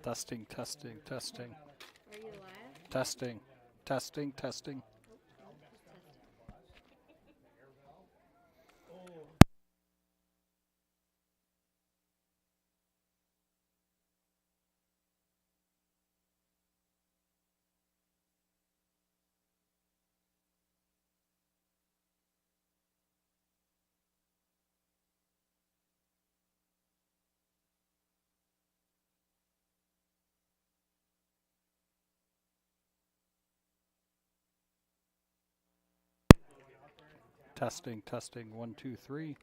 Testing, testing, testing, Are you live? testing, testing, testing. Oh, just testing. Testing, testing, one, two, three.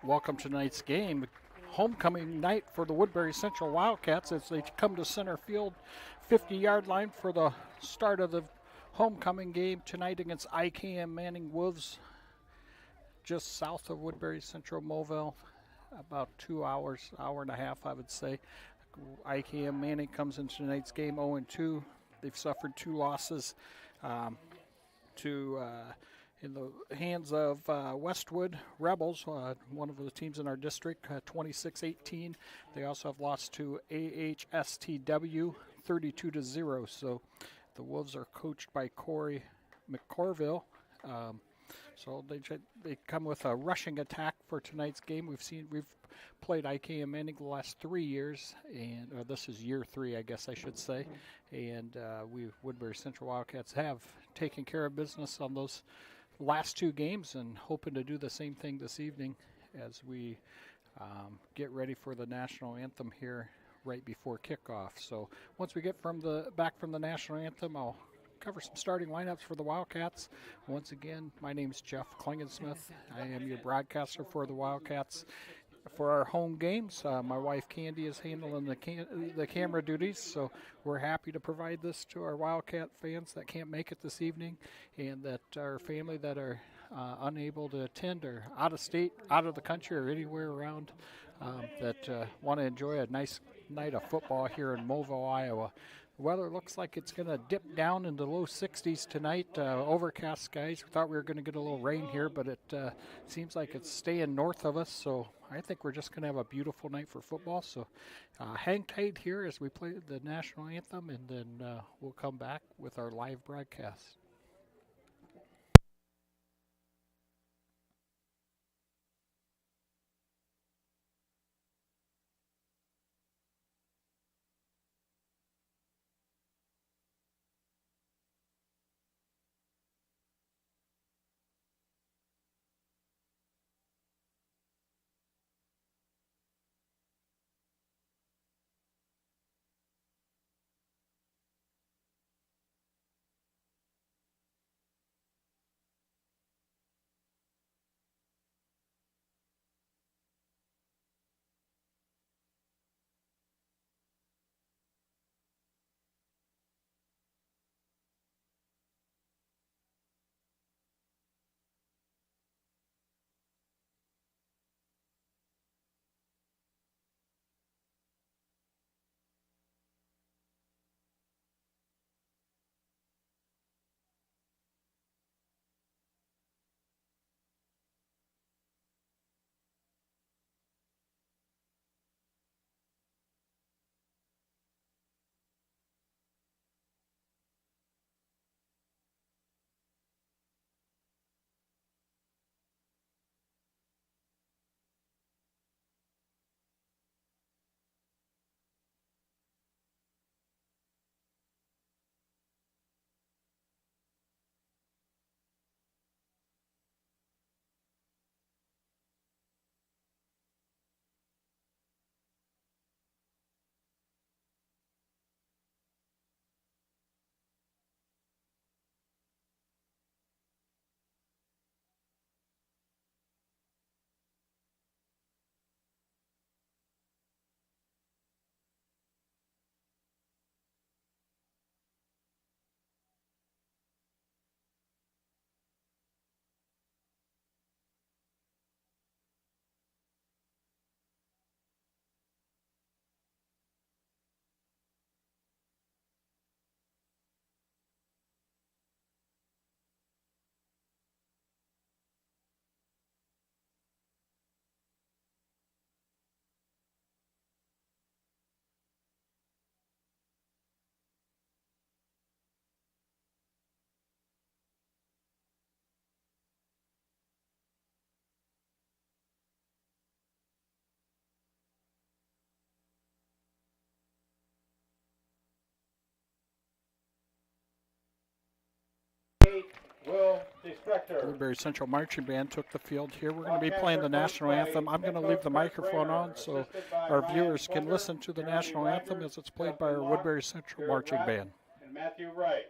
Welcome to tonight's game. Homecoming night for the Woodbury Central Wildcats as they come to center field, 50-yard line for the start of the homecoming game tonight against IKM-Manning Wolves, just south of Woodbury Central Mobile, about 2 hours, hour and a half, I would say. IKM-Manning comes into tonight's game 0-2. They've suffered two losses to in the hands of Westwood Rebels, one of the teams in our district, 26-18. They also have lost to AHSTW 32-0. So the Wolves are coached by Corey McCorville. So they come with a rushing attack for tonight's game. We've played IKM-Manning the last 3 years, and this is year 3, I guess I should say. And we Woodbury Central Wildcats have taken care of business on those last 2 games, and hoping to do the same thing this evening as we get ready for the national anthem here right before kickoff. So once we get back from the national anthem, I'll cover some starting lineups for the Wildcats. Once again, my name is Jeff Klingensmith. I am your broadcaster for the Wildcats. For our home games, my wife Candy is handling the camera duties, so we're happy to provide this to our Wildcat fans that can't make it this evening, and that our family that are unable to attend or out of state, out of the country, or anywhere around that want to enjoy a nice night of football here in Moville, Iowa. The weather looks like it's going to dip down into the low 60s tonight. Overcast skies. We thought we were going to get a little rain here, but it seems like it's staying north of us. So I think we're just going to have a beautiful night for football. So hang tight here as we play the national anthem, and then we'll come back with our live broadcast. Woodbury Central Marching Band took the field here. We're going to be playing the national anthem. I'm going to leave the microphone on so our viewers can listen to the national anthem as it's played by our Woodbury Central Marching Band. And Matthew Wright.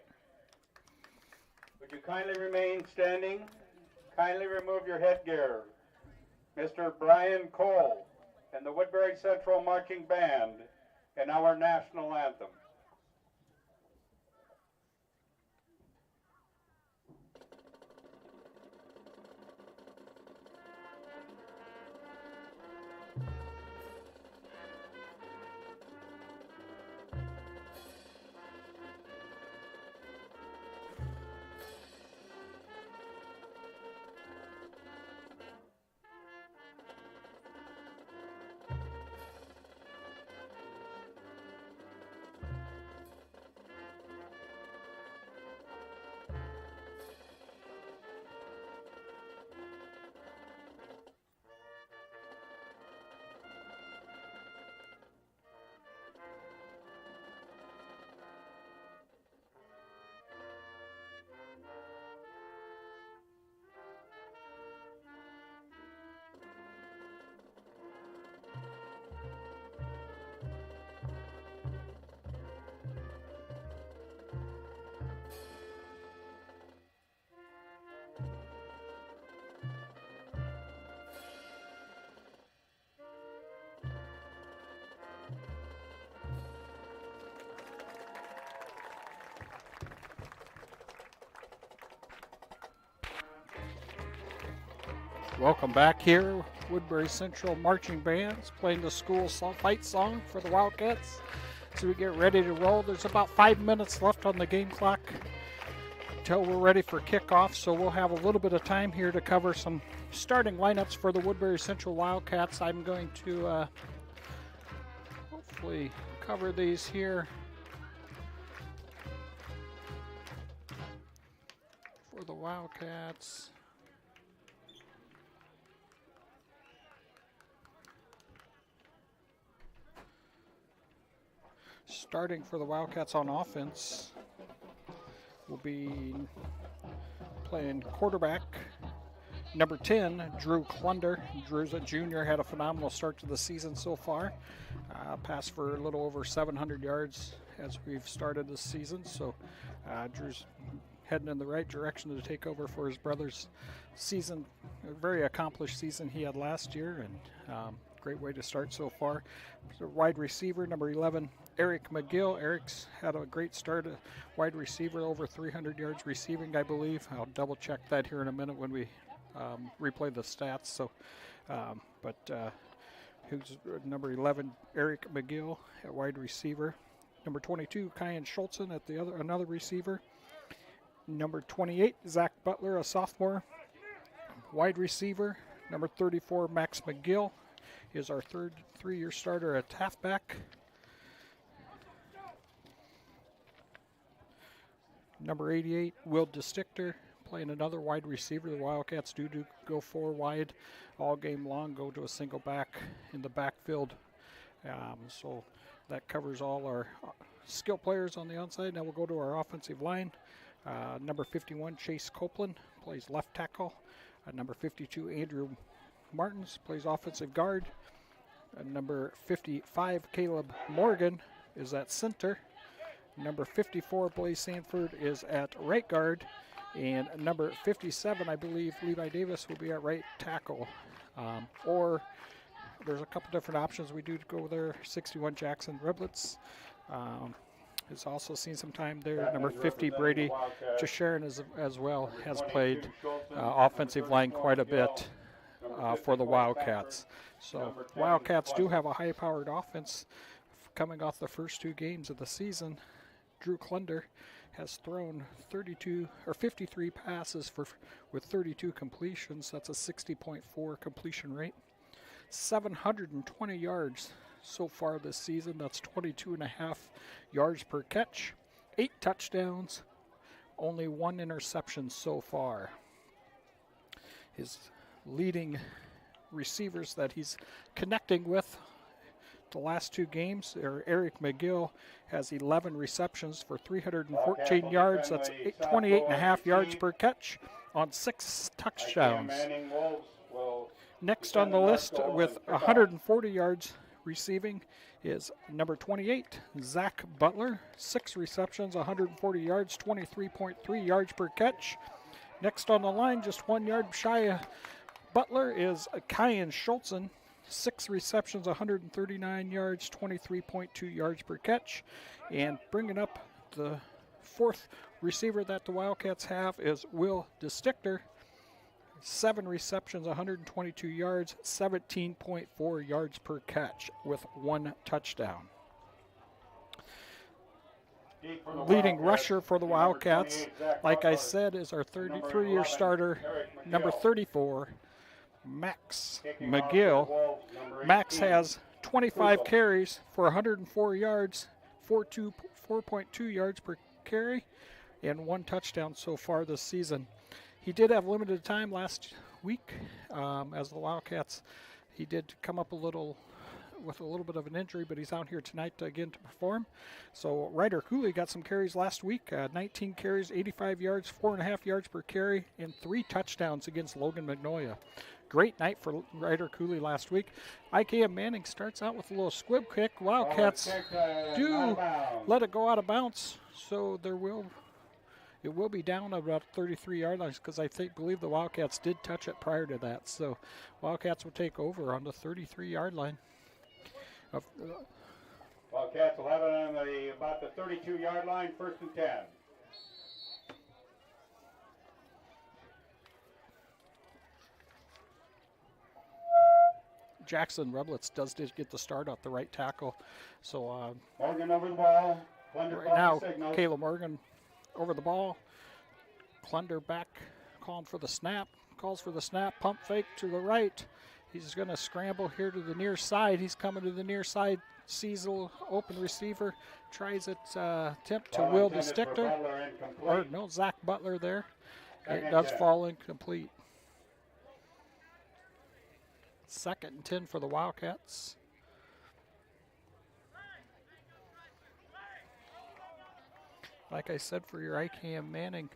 Would you kindly remain standing? Kindly remove your headgear. Mr. Brian Cole and the Woodbury Central Marching Band and our national anthem. Welcome back here Woodbury Central marching bands playing the school fight song for the Wildcats. So we get ready to roll. There's about 5 minutes left on the game clock until we're ready for kickoff. So we'll have a little bit of time here to cover some starting lineups for the Woodbury Central Wildcats. I'm going to hopefully cover these here for the Wildcats. Starting for the Wildcats on offense will be playing quarterback number 10, Drew Klunder. Drew's a junior, had a phenomenal start to the season so far. Passed for a little over 700 yards as we've started this season. So Drew's heading in the right direction to take over for his brother's season, a very accomplished season he had last year, and great way to start so far. So wide receiver number 11, Eric McGill. Eric's had a great start, a wide receiver, over 300 yards receiving, I believe. I'll double check that here in a minute when we replay the stats. So, who's number 11, Eric McGill at wide receiver. Number 22, Kyan Schultzen at another receiver. Number 28, Zach Butler, a sophomore, wide receiver. Number 34, Max McGill is our third three-year starter at halfback. Number 88, Will DeStichter, playing another wide receiver. The Wildcats do go four wide all game long, go to a single back in the backfield. So that covers all our skill players on the outside. Now we'll go to our offensive line. Number 51, Chase Copeland, plays left tackle. Number 52, Andrew Martins, plays offensive guard. Number 55, Caleb Morgan, is at center. Number 54, Blaze Sanford, is at right guard. And number 57, I believe, Levi Davis, will be at right tackle. Or there's a couple different options we do to go there. 61, Jackson Riblets. Has also seen some time there. Number 50, Brady Jasharon as well, has played offensive line quite a bit for the Wildcats. So Wildcats do have a high-powered offense coming off the first two games of the season. Drew Klunder has thrown 53 passes with 32 completions. That's a 60.4 completion rate. 720 yards so far this season. That's 22.5 yards per catch. 8 touchdowns, only 1 interception so far. His leading receivers that he's connecting with the last two games are Eric McGill, has 11 receptions for 314 yards. That's 28.5 yards per catch on 6 touchdowns. Next on the list with 140 yards receiving is number 28, Zach Butler. 6 receptions, 140 yards, 23.3 yards per catch. Next on the line, just 1 yard shy of Butler, is Kyan Schultzen. 6 receptions, 139 yards, 23.2 yards per catch. And bringing up the fourth receiver that the Wildcats have is Will DeStichter. 7 receptions, 122 yards, 17.4 yards per catch with 1 touchdown. Leading rusher for the Wildcats, like I said, is our 33-year starter, number 34, Max McGill. Max has 25 carries for 104 yards, 4.2 yards per carry, and 1 touchdown so far this season. He did have limited time last week as the Wildcats. He did come up with a little bit of an injury, but he's out here tonight again to perform. So Ryder Cooley got some carries last week, 19 carries, 85 yards, 4.5 yards per carry, and 3 touchdowns against Logan Magnolia. Great night for Ryder Cooley last week. IKM-Manning starts out with a little squib kick. Wildcats do let it go out of bounds, so it will be down about 33-yard lines, because I believe the Wildcats did touch it prior to that. So Wildcats will take over on the 33-yard line. Wildcats will have it on about the 32-yard line, 1st and 10. Jackson Rublitz does get the start at the right tackle. So Morgan over the ball. right now, Kayla Morgan over the ball. Klunder back, calling for the snap. Calls for the snap, pump fake to the right. He's going to scramble here to the near side. He's coming to the near side. Sees a little open receiver. Tries it, attempt to will the sticker. Or no, Zach Butler there. It does fall incomplete. 2nd and 10 for the Wildcats. Like I said, for your IKM-Manning,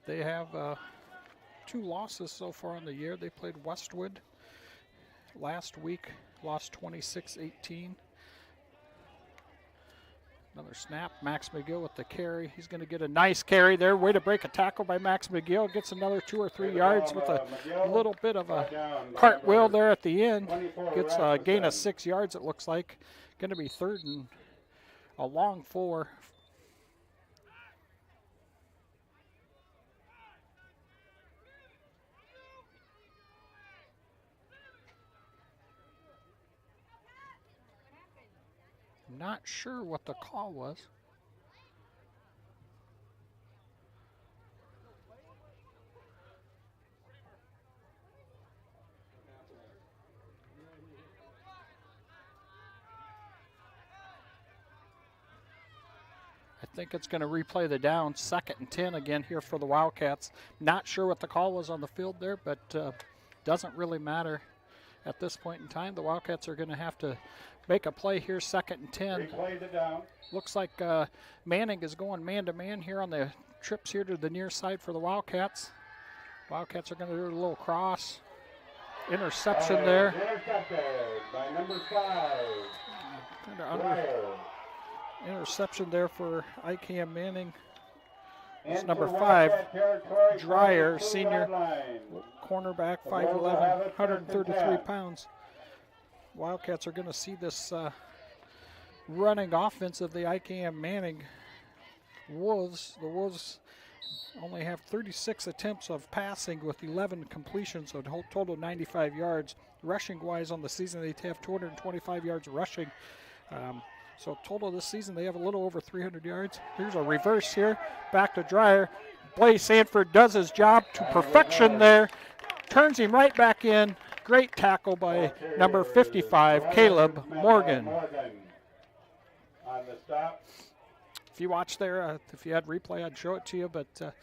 they have 2 losses so far in the year. They played Westwood last week, lost 26-18. Another snap, Max McGill with the carry. He's going to get a nice carry there. Way to break a tackle by Max McGill. Gets another 2 or 3 yards with a little bit of a cartwheel there at the end. Gets a gain of 6 yards, it looks like. Going to be 3rd and a long 4. Not sure what the call was. I think it's going to replay the down. 2nd and 10 again here for the Wildcats. Not sure what the call was on the field there, but doesn't really matter at this point in time. The Wildcats are going to have to make a play here, 2nd and 10. Looks like Manning is going man-to-man here on the trips here to the near side for the Wildcats. Wildcats are going to do a little cross. Interception there. Intercepted by number 5. Interception there for IKM-Manning. It's number 5, Dreyer, senior, cornerback, 5'11", 133 pounds. Wildcats are going to see this running offense of the IKM-Manning Wolves. The Wolves only have 36 attempts of passing with 11 completions, so a total of 95 yards. Rushing-wise on the season, they have 225 yards rushing. So total this season, they have a little over 300 yards. Here's a reverse here, back to Dreyer. Blaze Sanford does his job to perfection there. Turns him right back in. Great tackle by number 55, Caleb Morgan. On the stop. If you watch there, if you had replay, I'd show it to you, but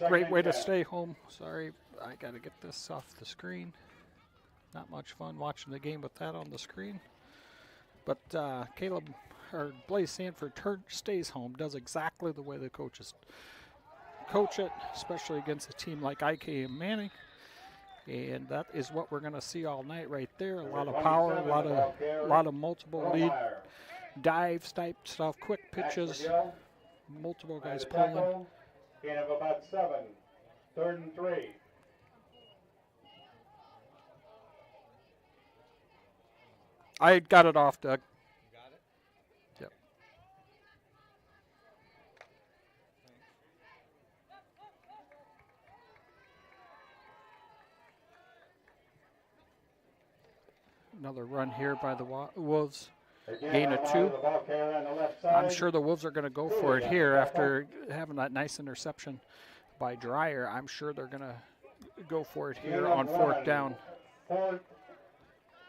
great way to stay home. Sorry, I got to get this off the screen. Not much fun watching the game with that on the screen. But Blaze Sanford stays home, does exactly the way the coaches coach it, especially against a team like IKM-Manning. And that is what we're going to see all night right there. A lot of power, a lot of multiple lead dives type stuff, quick pitches, multiple guys pulling. Gain of about 7, 3rd and 3. I got it off, Doug. Got it? Yep. Another run here by the Wolves. Gain of 2. I'm sure the Wolves are going to go for it here after having that nice interception by Dreyer. I'm sure they're going to go for it here on 4th down. 4th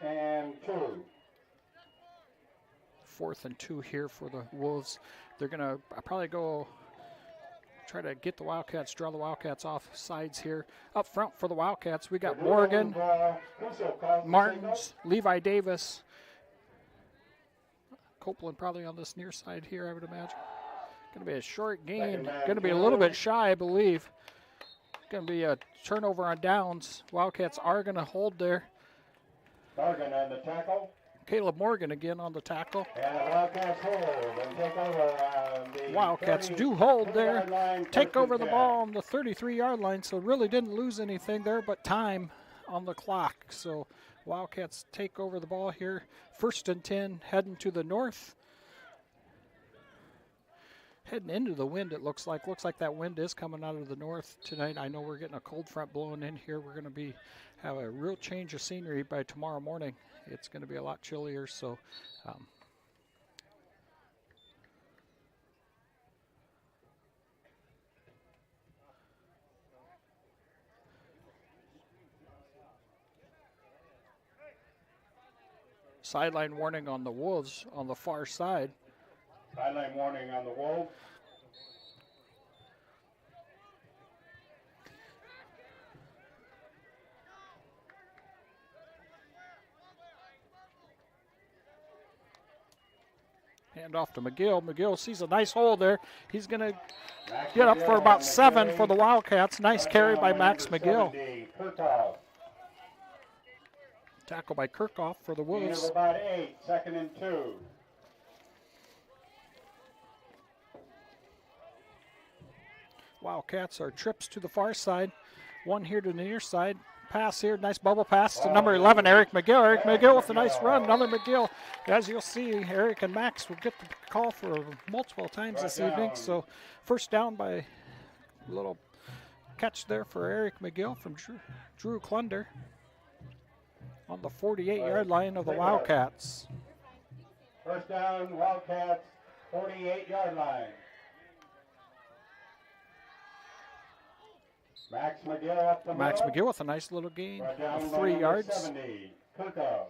and 2. 4th and 2 here for the Wolves. They're going to probably go try to get the Wildcats, draw the Wildcats off sides here. Up front for the Wildcats, we got Morgan, Martins, Levi Davis, Copeland probably on this near side here, I would imagine. Going to be a short gain. Going to be a little bit shy, I believe. Going to be a turnover on downs. Wildcats are going to hold there. Morgan on the tackle. Caleb Morgan again on the tackle. And the Wildcats hold and take over the Wildcats 30, do hold there. line, Take over the 10. ball on the 33-yard line, so really didn't lose anything there but time on the clock. So Wildcats take over the ball here. 1st and 10, heading to the north. Heading into the wind, it looks like. Looks like that wind is coming out of the north tonight. I know we're getting a cold front blowing in here. We're going to be have a real change of scenery by tomorrow morning. It's going to be a lot chillier, so sideline warning on the Wolves on the far side. Sideline warning on the Wolves. Hand off to McGill. McGill sees a nice hole there. He's going to get up for about 7 for the Wildcats. Nice carry by Max McGill. Tackle by Kirkhoff for the Wolves. About 8, 2nd and 2. Wildcats are trips to the far side. One here to the near side. Pass here, nice bubble pass to number 11, Eric McGill. Eric McGill with a nice run. Another McGill. As you'll see, Eric and Max will get the call for multiple times this evening. So first down by a little catch there for Eric McGill from Drew Klunder on the 48-yard line of the Wildcats. First down, Wildcats, 48-yard line. Max McGill up the Max middle. McGill with a nice little gain of 3 yards. 70, Kirkhoff.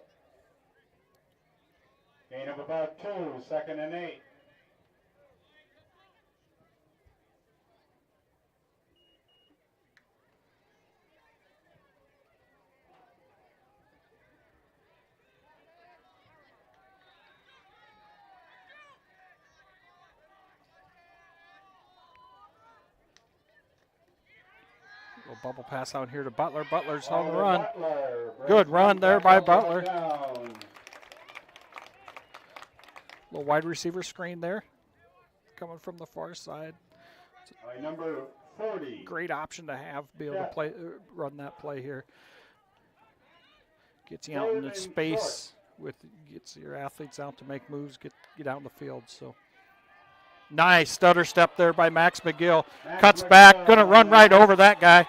Gain of about 2, 2nd and 8. Little bubble pass out here to Butler. Butler's on the run. Good run there by Butler. Little wide receiver screen there. Coming from the far side. Number 40. Great option to have, be able to play, run that play here. Gets you out in the space, gets your athletes out to make moves, get out in the field. So nice stutter step there by Max McGill. Cuts back, gonna run right over that guy.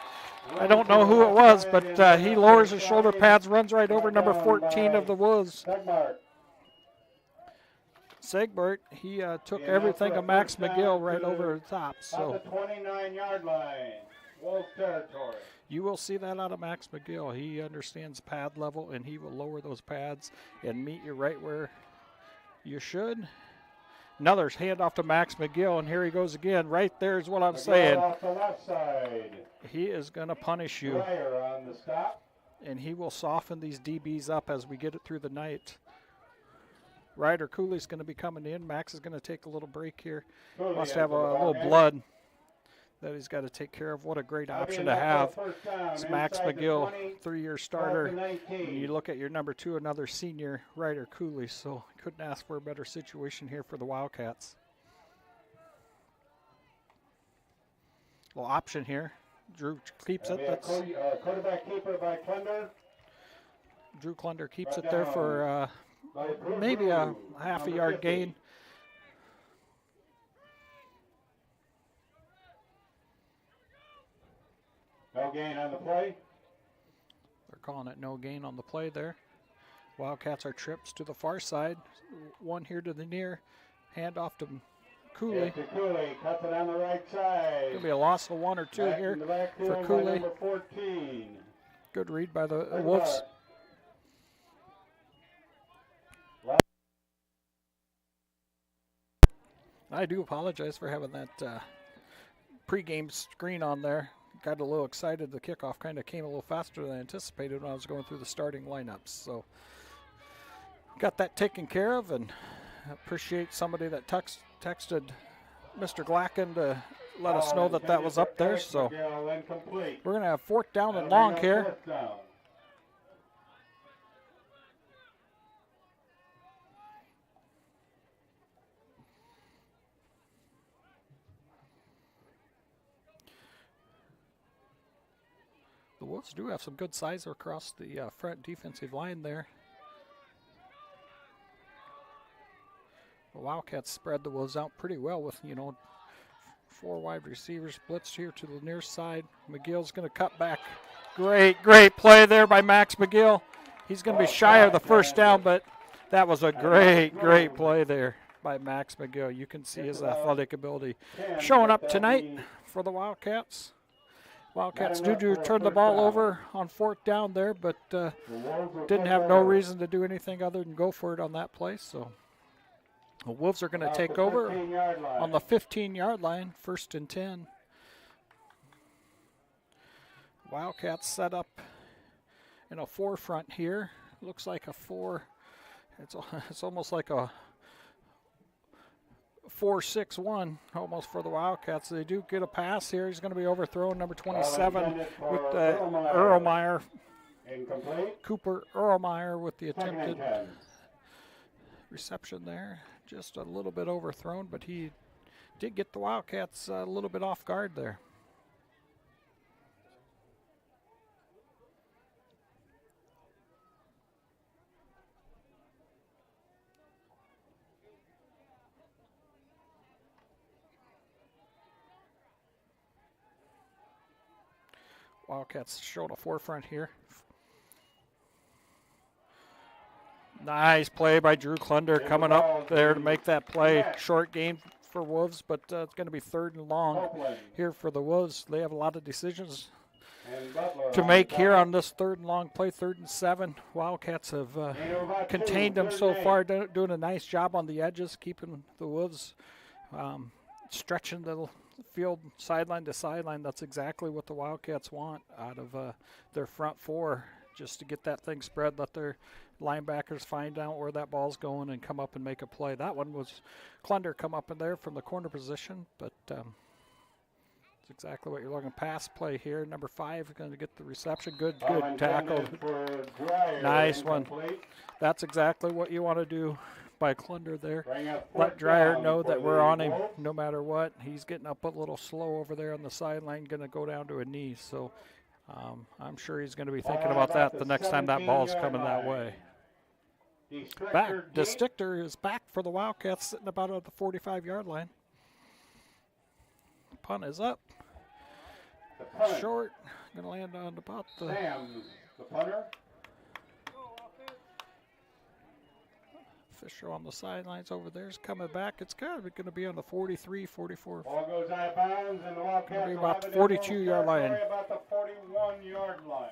I don't know who it was, but he lowers his shoulder pads, runs right over number 14 of the Wolves. Segbert, he took everything of Max McGill right over the top. So the 29-yard line, Wolves territory. You will see that out of Max McGill. He understands pad level, and he will lower those pads and meet you right where you should. Another handoff to Max McGill, and here he goes again. Right there is what I'm saying. Off the left side. He is going to punish you, On the stop. and he will soften these DBs up as we get it through the night. Ryder Cooley's going to be coming in. Max is going to take a little break here. Must have a little blood that he's got to take care of. What a great option to have. It's Max McGill, 3-year starter. And you look at your number 2, another senior, Ryder Cooley. So couldn't ask for a better situation here for the Wildcats. Little option here. Drew keeps it. That's quarterback keeper by Klunder. Drew Klunder keeps it there for maybe a half a yard gain. No gain on the play. They're calling it no gain on the play there. Wildcats are trips to the far side. One here to the near. Hand off to Cooley. Cooley cuts it on the right side. Going to be a loss of 1 or 2 here for Cooley. Number 14. Good read by the Wolves. I do apologize for having that pregame screen on there. Got a little excited. The kickoff kind of came a little faster than I anticipated when I was going through the starting lineups. So got that taken care of, and appreciate somebody that texted Mr. Glacken to let us know that that was up there. So we're going to have 4th down and long here. The Wolves do have some good size across the front defensive line there. The Wildcats spread the Wolves out pretty well with, 4 wide receivers blitzed here to the near side. McGill's going to cut back Great play there by Max McGill. He's going to be shy of the first down, but that was a great play there by Max McGill. You can see his athletic ability showing up tonight for the Wildcats. Wildcats do turn the ball over on 4th down there, but didn't have no reason to do anything other than go for it on that play. So the Wolves are going to take over on the 15-yard line, 1st and 10. Wildcats set up in a 4 front here. Looks like a 4. It's almost like a 4-6-1 almost for the Wildcats. They do get a pass here. He's going to be overthrown, number 27 with Erlmeyer. Cooper Erlmeyer with the attempted reception there. Just a little bit overthrown, but he did get the Wildcats a little bit off guard there. Wildcats showing a 4 front here. Nice play by Drew Klunder coming up there to make that play. Short game for Wolves, but it's going to be 3rd and long here for the Wolves. They have a lot of decisions to make here on this 3rd and long play, 3rd and 7. Wildcats have contained them so far, doing a nice job on the edges, keeping the Wolves stretching the field sideline to sideline. That's exactly what the Wildcats want out of their front 4, just to get that thing spread, let their linebackers find out where that ball's going and come up and make a play. That one was Klunder come up in there from the corner position, but it's exactly what you're looking. Pass play here. Number 5 is going to get the reception. Good tackle. Nice one. That's exactly what you want to do by Klunder there. Let Dreyer know that we're on him no matter what. He's getting up a little slow over there on the sideline, going to go down to a knee. So I'm sure he's going to be thinking about that the next time that ball's coming that way. DeStichter is back for the Wildcats, sitting about at the 45-yard line. Punt is up. Short. Going to land on about the punter. Fisher on the sidelines over there is coming back. It's kind of going to be on the 43, 44. Ball goes out of bounds, and the Wildcats will about the 42-yard line. About the 41-yard line.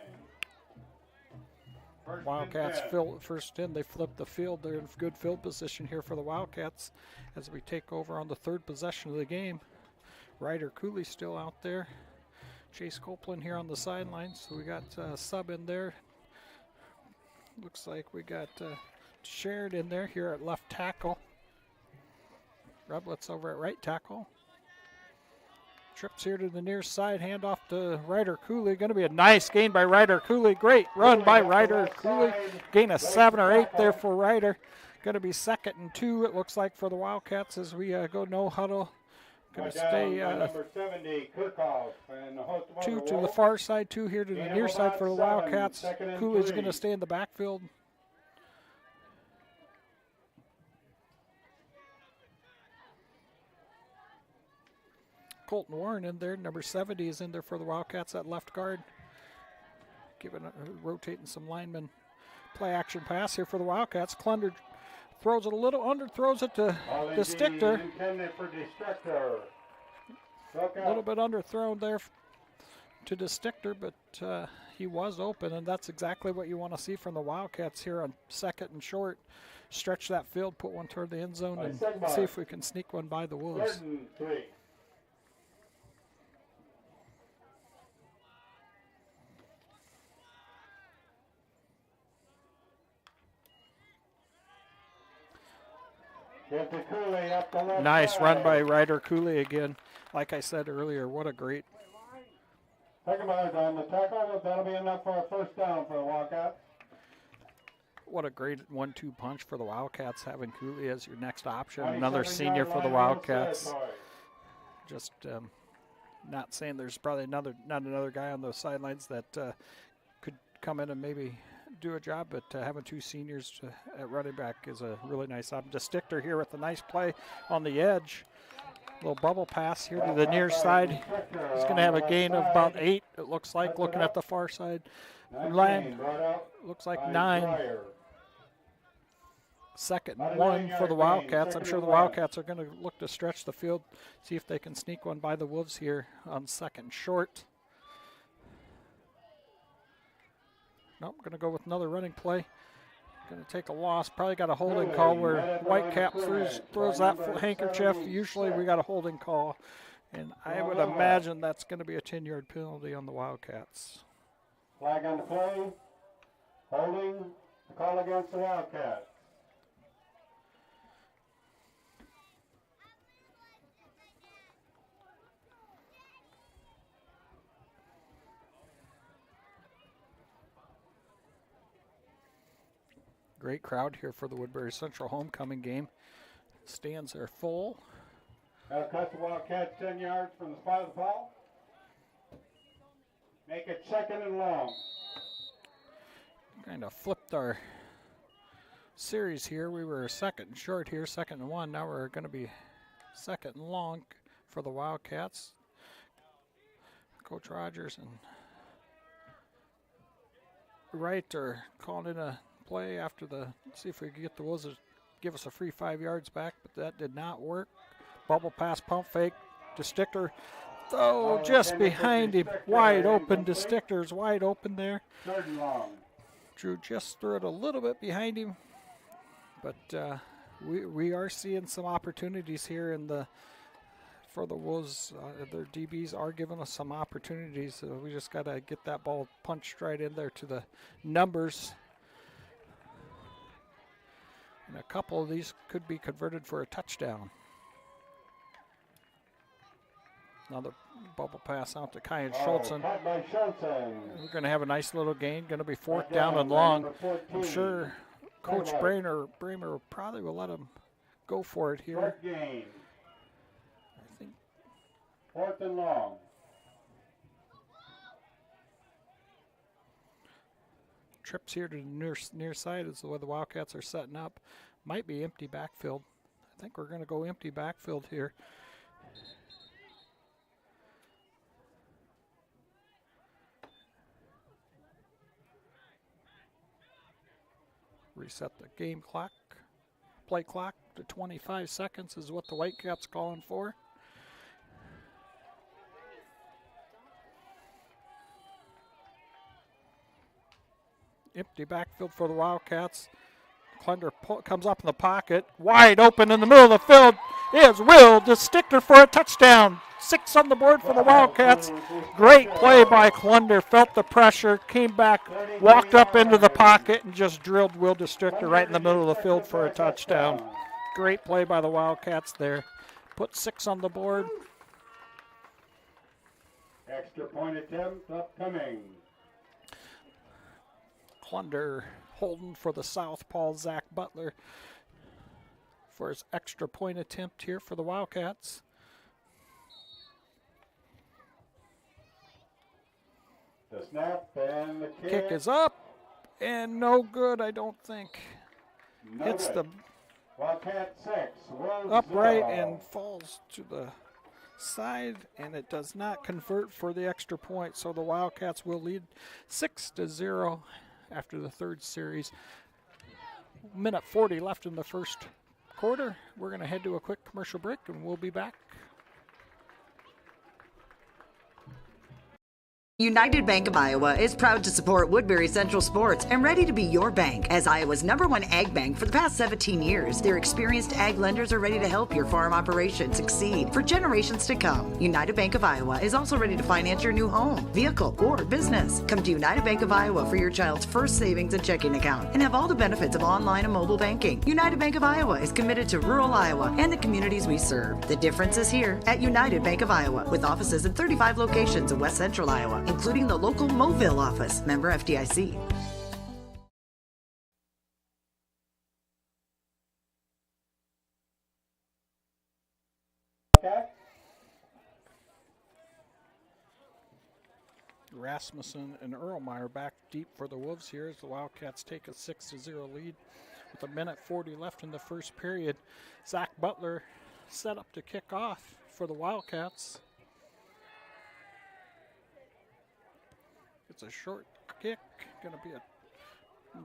Wildcats first in. They flip the field. They're in good field position here for the Wildcats as we take over on the 3rd possession of the game. Ryder Cooley still out there. Chase Copeland here on the sidelines. So we got sub in there. Looks like we got Shared in there here at left tackle. Rublets over at right tackle. Trips here to the near side, handoff to Ryder Cooley. Going to be a nice gain by Ryder Cooley. Great run by Ryder Cooley. Gain of 7 or 8 there for Ryder. Going to be 2nd and 2, it looks like, for the Wildcats as we go no huddle. Going to stay 2 to the far side, 2 here to the near side for the Wildcats. Cooley's going to stay in the backfield. Colton Warren in there. Number 70 is in there for the Wildcats at left guard. Rotating some linemen. Play action pass here for the Wildcats. Klunder throws it a little under, throws it to DeStichter. A little bit underthrown there to DeStichter, but he was open, and that's exactly what you want to see from the Wildcats here on 2nd and short. Stretch that field, put one toward the end zone, and see if we can sneak one by the Wolves. Nice run by Ryder Cooley again. Like I said earlier, what a great. Second on the tackle. That'll be enough for a first down for the Wildcats. What a great 1-2 punch for the Wildcats, having Cooley as your next option. Another senior for the Wildcats. Just not saying there's probably not another guy on those sidelines that could come in and maybe do a job, but having 2 seniors at running back is a really nice option. DeStichter here with a nice play on the edge. Little bubble pass here to the near side. He's going to have a gain of about 8, it looks like, looking at the far side. Line looks like 9. Second and 1 for the Wildcats. I'm sure the Wildcats are going to look to stretch the field, see if they can sneak one by the Wolves here on second short. Nope, going to go with another running play. Going to take a loss. Probably got a holding call where Whitecap throws that handkerchief. Usually we got a holding call, and I would imagine that's going to be a 10-yard penalty on the Wildcats. Flag on the play. Holding. The call against the Wildcats. Great crowd here for the Woodbury Central homecoming game. Stands are full. That'll cut the Wildcats 10 yards from the spot of the ball. Make it second and long. Kind of flipped our series here. We were second and short here, second and 1. Now we're going to be second and long for the Wildcats. Coach Rogers and Wright are calling in a play after see if we can get the Wolves to give us a free 5 yards back, but that did not work. Bubble pass, pump fake to Sticker. Oh, just behind him, wide open. To Sticker's wide open there. Third and long. Drew just threw it a little bit behind him, but we are seeing some opportunities here for the Wolves. Their DBs are giving us some opportunities, so we just got to get that ball punched right in there to the numbers. And a couple of these could be converted for a touchdown. Another bubble pass out to Kyan Schultzen. We're going to have a nice little gain. Going to be 4th down and long. I'm sure Coach Bramer probably will let him go for it here. I think 4th and long. Trips here to the near side is the way the Wildcats are setting up. Might be empty backfield. I think we're going to go empty backfield here. Reset the game clock. Play clock to 25 seconds is what the Whitecaps calling for. Empty backfield for the Wildcats. Klunder comes up in the pocket. Wide open in the middle of the field is Will DeStickler for a touchdown. 6 on the board for the Wildcats. Great play by Klunder. Felt the pressure, came back, walked up into the pocket, and just drilled Will DeStickler right in the middle of the field for a touchdown. Great play by the Wildcats there. Put 6 on the board. Extra point attempt upcoming. Klunder holding for the southpaw Zach Butler for his extra point attempt here for the Wildcats. The snap and the Kick is up and no good, I don't think. Hits the Wildcat 6, upright and falls to the side, and it does not convert for the extra point, so the Wildcats will lead 6-0 after the third series. Minute 40 left in the first quarter. We're going to head to a quick commercial break, and we'll be back. United Bank of Iowa is proud to support Woodbury Central Sports and ready to be your bank as Iowa's #1 ag bank for the past 17 years. Their experienced ag lenders are ready to help your farm operation succeed for generations to come. United Bank of Iowa is also ready to finance your new home, vehicle, or business. Come to United Bank of Iowa for your child's first savings and checking account and have all the benefits of online and mobile banking. United Bank of Iowa is committed to rural Iowa and the communities we serve. The difference is here at United Bank of Iowa, with offices in 35 locations in West Central Iowa, including the local Mobile office, member FDIC. Rasmussen and Erlmeyer back deep for the Wolves here as the Wildcats take a 6-0 lead with a minute 40 left in the first period. Zach Butler set up to kick off for the Wildcats. It's a short kick, going to be a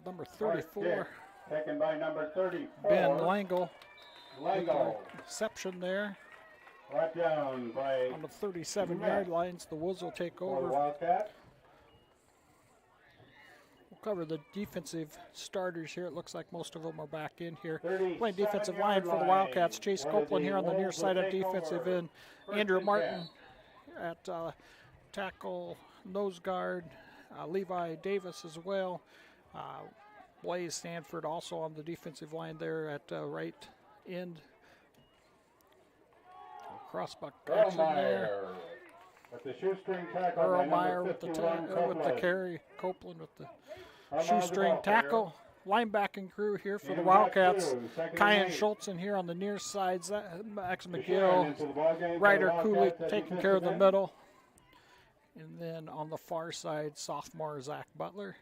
number 34. Taken by number 34. Ben Langle. Langle. Reception there. Brought down by on the 37-yard lines. The Wolves will take over. Wildcat. We'll cover the defensive starters here. It looks like most of them are back in here. Playing defensive line for the Wildcats. Chase Copeland here on the near side of defensive end. Andrew Martin at tackle, nose guard. Levi Davis as well. Blaze Stanford also on the defensive line there at right end. Crossbuck action there. With the shoestring tackle. Earl Meyer with the carry. Copeland with the shoestring tackle. Linebacking crew here for the Wildcats. Kyan Schultz in here on the near sides. Max McGill. Ryder Cooley taking care of the middle. And then on the far side, sophomore Zach Butler.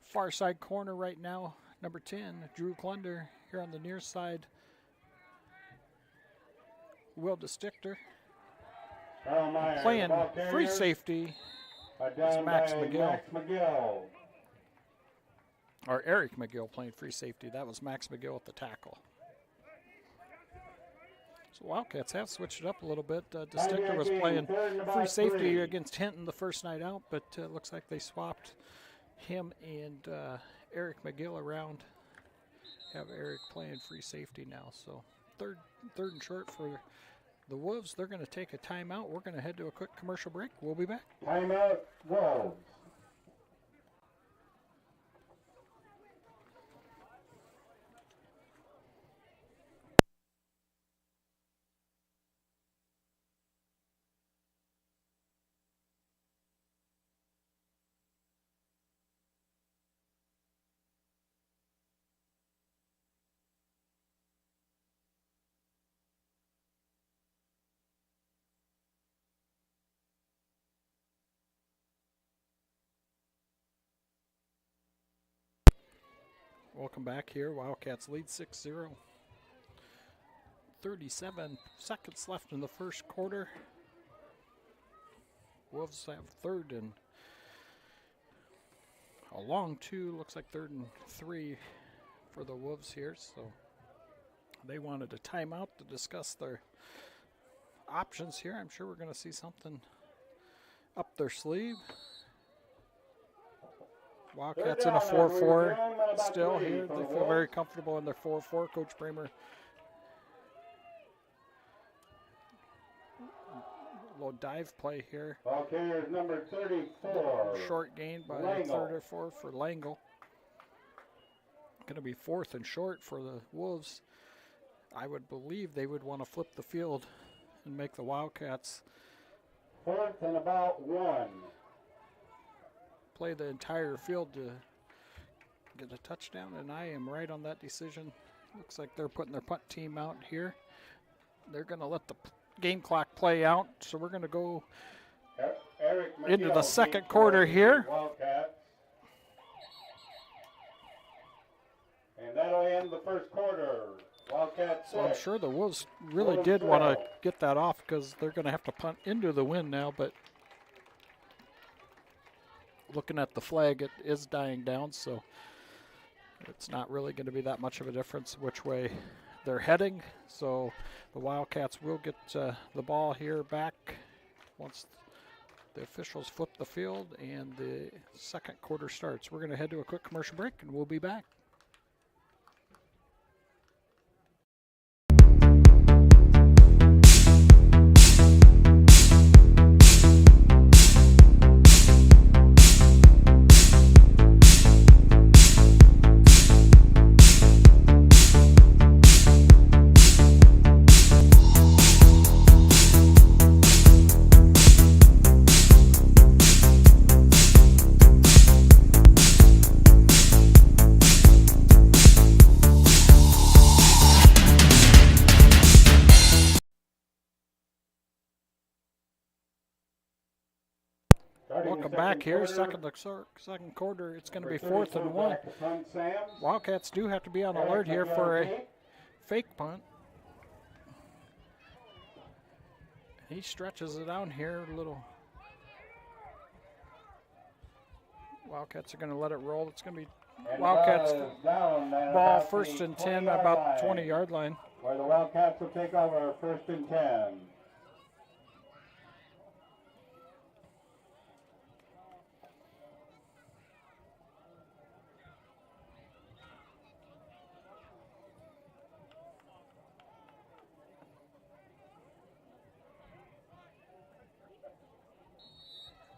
Far side corner right now, number 10, Drew Klunder. Here on the near side, Will DeStichter. Playing free safety is Max McGill. Or Eric McGill playing free safety. That was Max McGill at the tackle. So Wildcats have switched it up a little bit. DeStichter was playing free safety against Hinton the first night out, but it looks like they swapped him and Eric McGill around. Have Eric playing free safety now. So third and short for the Wolves. They're going to take a timeout. We're going to head to a quick commercial break. We'll be back. Timeout, Wolves. Welcome back here. Wildcats lead 6-0. 37 seconds left in the first quarter. Wolves have third and a long 2. Looks like 3rd and 3 for the Wolves here. So they wanted a timeout to discuss their options here. I'm sure we're going to see something up their sleeve. Wildcats in a 4-4 still here. They feel very comfortable in their 4-4. Coach Bramer. Little dive play here. Ball carrier number 34. Short gain by 34 for Langle. Going to be 4th and short for the Wolves. I would believe they would want to flip the field and make the Wildcats 4th and about 1. Play the entire field to get a touchdown, and I am right on that decision. Looks like they're putting their punt team out here. They're going to let the game clock play out, so we're going to go into the second quarter here. Wildcats. And that'll end the first quarter. Wildcats. So I'm sure the Wolves really did want to get that off because they're going to have to punt into the wind now, but looking at the flag, it is dying down, so it's not really going to be that much of a difference which way they're heading. So the Wildcats will get the ball here back once the officials flip the field and the second quarter starts. We're going to head to a quick commercial break, and we'll be back. Welcome back here. Second quarter. It's going to be 4th and 1. Wildcats do have to be on alert here for a fake punt. He stretches it down here a little. Wildcats are going to let it roll. It's going to be Wildcats ball first and 10, about 20-yard line. Where the Wildcats will take over first and 10.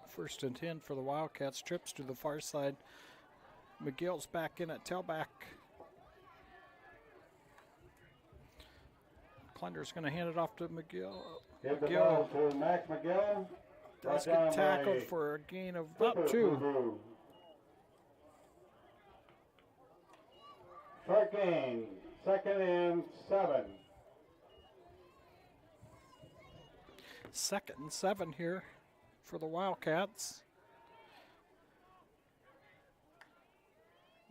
First and 10 for the Wildcats. Trips to the far side. McGill's back in at tailback. Klender's going to hand it off to McGill. Give the ball to Max McGill. Does get tackled for a gain of about 2. Short gain, 2nd and 7. 2nd and 7 here for the Wildcats.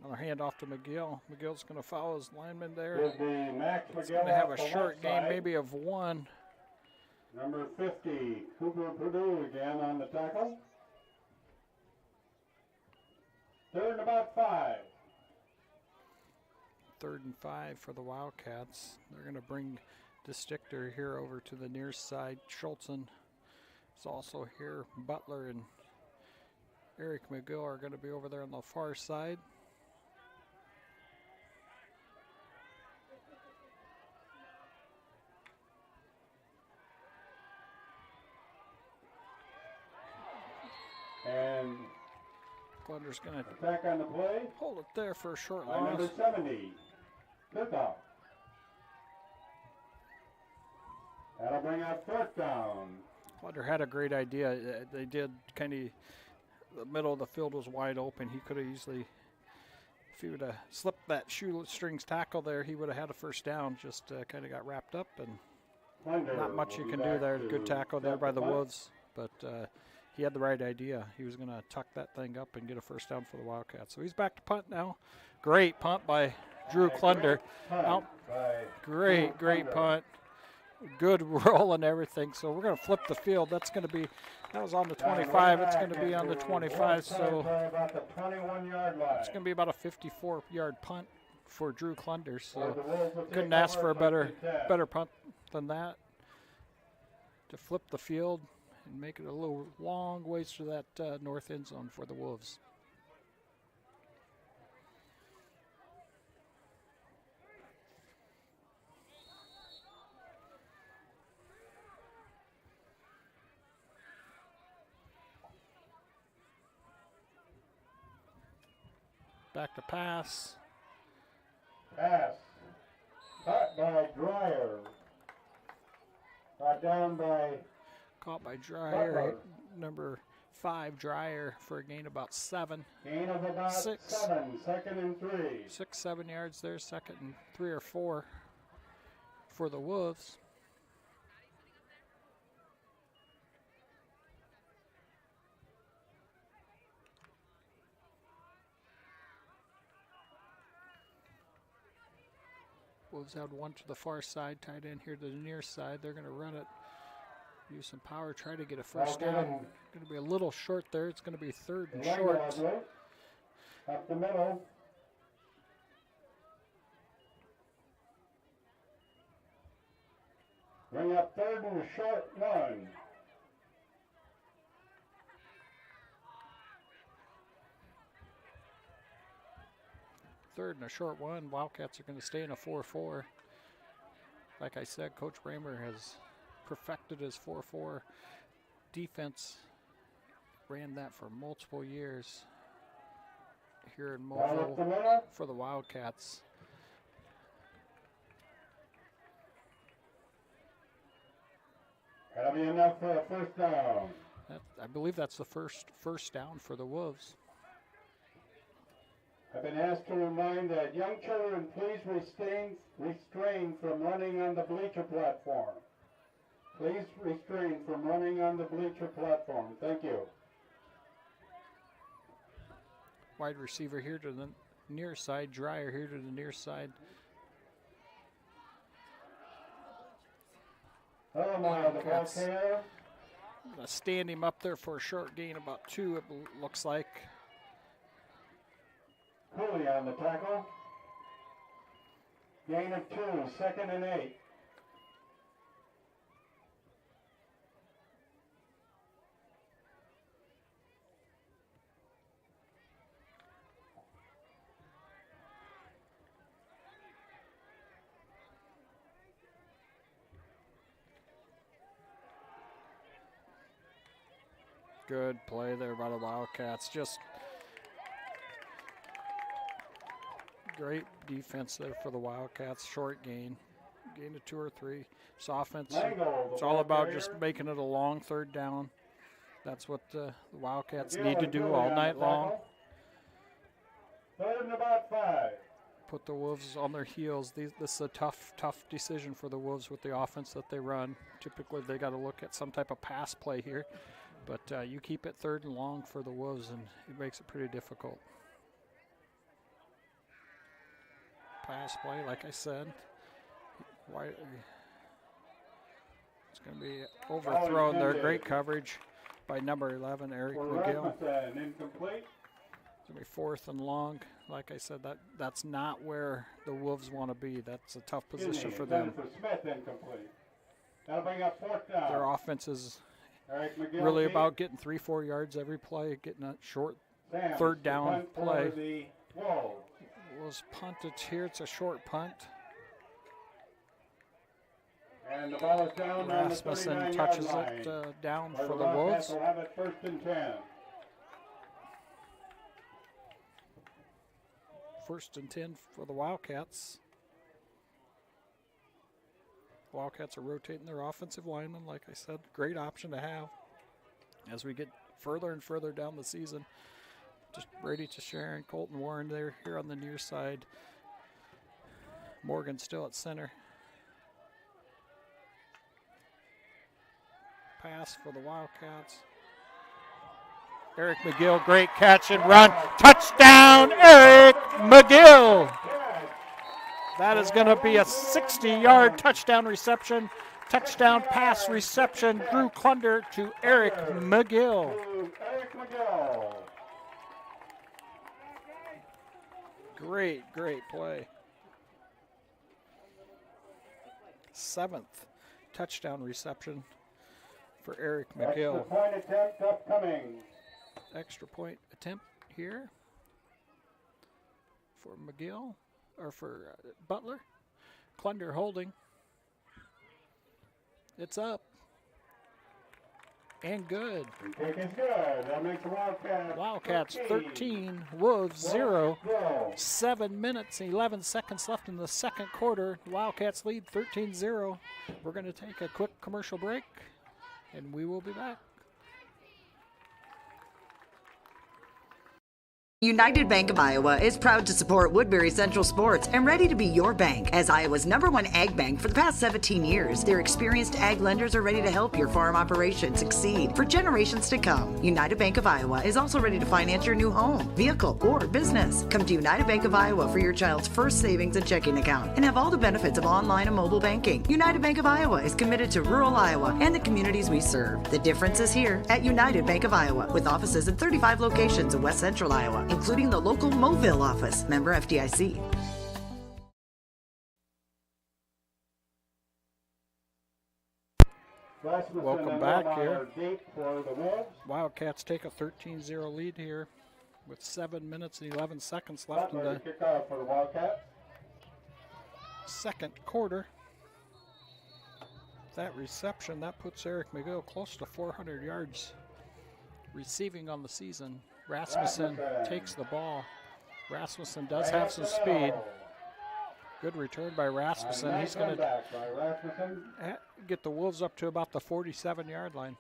Another handoff to McGill. McGill's going to follow his lineman there. He's going to have a short gain, maybe of 1. Number 50, Cooper Purdue again on the tackle. 3rd and about 5. 3rd and 5 for the Wildcats. They're going to bring DeStichter here over to the near side. Schultzen is also here. Butler and Eric McGill are going to be over there on the far side. And Klender's going to back on the play. Hold it there for a short By loss. number 70, Cookout. That'll bring up 4th down. Klender had a great idea. They did kind of, the middle of the field was wide open. He could have easily, if he would have slipped that shoestrings tackle there, he would have had a first down. Just kind of got wrapped up, and Kender not much you will can be do back there. to Good tackle there set by the punt. Wolves, but he had the right idea. He was going to tuck that thing up and get a first down for the Wildcats. So he's back to punt now. Great punt by Drew Klender. Punt by Great Drew Klender. punt. Good roll and everything. So we're going to flip the field. That's going to be, that was on the 25. It's going to be on the 25. So about the 21-yard line. it's going to be about a 54-yard punt for Drew Klender. So The Wolves will couldn't take ask over for a first and 10. better punt than that. To flip the field and make it a little long ways to that north end zone for the Wolves. Back to pass. Pass. Caught by Dreyer. Brought down by Caught by Dreyer, Butler. number 5 Dreyer for a gain about 7. Gain of about 6. 7. 2nd and 3. 6-7 yards there, 2nd and 3 or 4 for the Wolves. Wolves had one to the far side, tied in here to the near side. They're going to run it, use some power, try to get a first down. Going to be a little short there. It's going to be 3rd and short. Up the middle. Bring up 3rd and short 1. Third and a short 1. Wildcats are going to stay in a 4-4. Like I said, Coach Bramer has perfected his 4-4 defense. Ran that for multiple years here in Mobile for the Wildcats. That'll be enough for a first down. I believe that's the first down for the Wolves. I've been asked to remind that young children please restrain from running on the bleacher platform. Please restrain from running on the bleacher platform. Thank you. Wide receiver here to the near side. Dreyer here to the near side. Wildcats gonna stand him up there for a short gain, about 2 it looks like. Cooley on the tackle. Gain of 2, 2nd and 8. Good play there by the Wildcats. Just great defense there for the Wildcats. Short gain of 2 or 3. It's offense. It's all about just making it a long 3rd down. That's what the Wildcats need to do all night long. 3rd and about 5. Put the Wolves on their heels. This is a tough decision for the Wolves with the offense that they run. Typically, they got to look at some type of pass play here. But you keep it 3rd and long for the Wolves, and it makes it pretty difficult. Pass play, like I said. It's going to be overthrown there. Great coverage by number 11, Eric McGill. Incomplete. It's going to be 4th and long. Like I said, that's not where the Wolves want to be. That's a tough position for them. For Smith, incomplete. That'll bring up 4th down. Their offense is really about getting 3-4 yards every play, getting a short 3rd down play. Was punted here. It's a short punt. And the ball is down. Rasmussen touches it down for the Wolves. Will have it 1st and 10. 1st and 10 for the Wildcats. Wildcats are rotating their offensive linemen, like I said. Great option to have as we get further and further down the season. Just Brady to Sharon, Colton Warren there here on the near side. Morgan still at center. Pass for the Wildcats. Eric McGill, great catch and run. Touchdown, Eric McGill. That is going to be a 60-yard touchdown reception. Touchdown pass reception. Drew Klunder to Eric McGill. Great play. 7th touchdown reception for Eric McGill. Extra point attempt upcoming. Extra point attempt here for McGill, or for Butler. Klunder holding. It's up. And good. Kick is good. That makes the Wildcats 13, Wolves 0. 7 minutes and 11 seconds left in the 2nd quarter. Wildcats lead 13-0. We're going to take a quick commercial break, and we will be back. United Bank of Iowa is proud to support Woodbury Central Sports and ready to be your bank as Iowa's #1 ag bank for the past 17 years. Their experienced ag lenders are ready to help your farm operation succeed for generations to come. United Bank of Iowa is also ready to finance your new home, vehicle, or business. Come to United Bank of Iowa for your child's first savings and checking account and have all the benefits of online and mobile banking. United Bank of Iowa is committed to rural Iowa and the communities we serve. The difference is here at United Bank of Iowa, with offices in 35 locations in West Central Iowa, including the local Mobile office. Member FDIC. Welcome back here. Wildcats take a 13-0 lead here with 7 minutes and 11 seconds left in the second quarter. That reception, that puts Eric McGill close to 400 yards receiving on the season. Rasmussen takes the ball. Rasmussen does have some speed. Good return by Rasmussen. He's going to get the Wolves up to about the 47-yard line.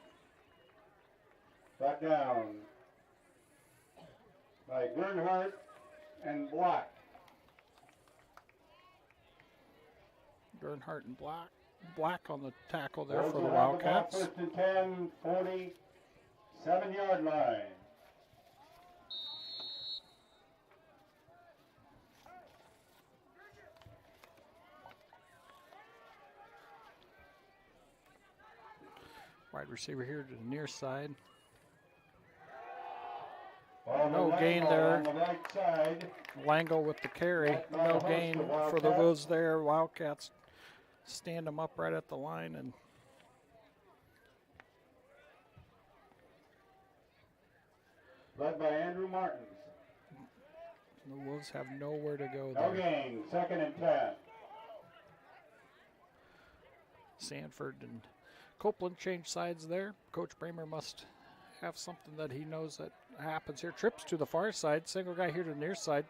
Brought down by Gernhardt and Black. Gernhardt and Black on the tackle there for the Wildcats. 1st and 10, 47-yard line. Wide receiver here to the near side. No gain there. On the right side. Lango with the carry. No gain for the Wolves there. Wildcats stand them up right at the line, and led by Andrew Martins. the Wolves have nowhere to go No there. gain, 2nd and 10. Sanford and Copeland change sides there. Coach Bramer must have something that he knows that happens here. Trips to the far side. Single guy here to the near side.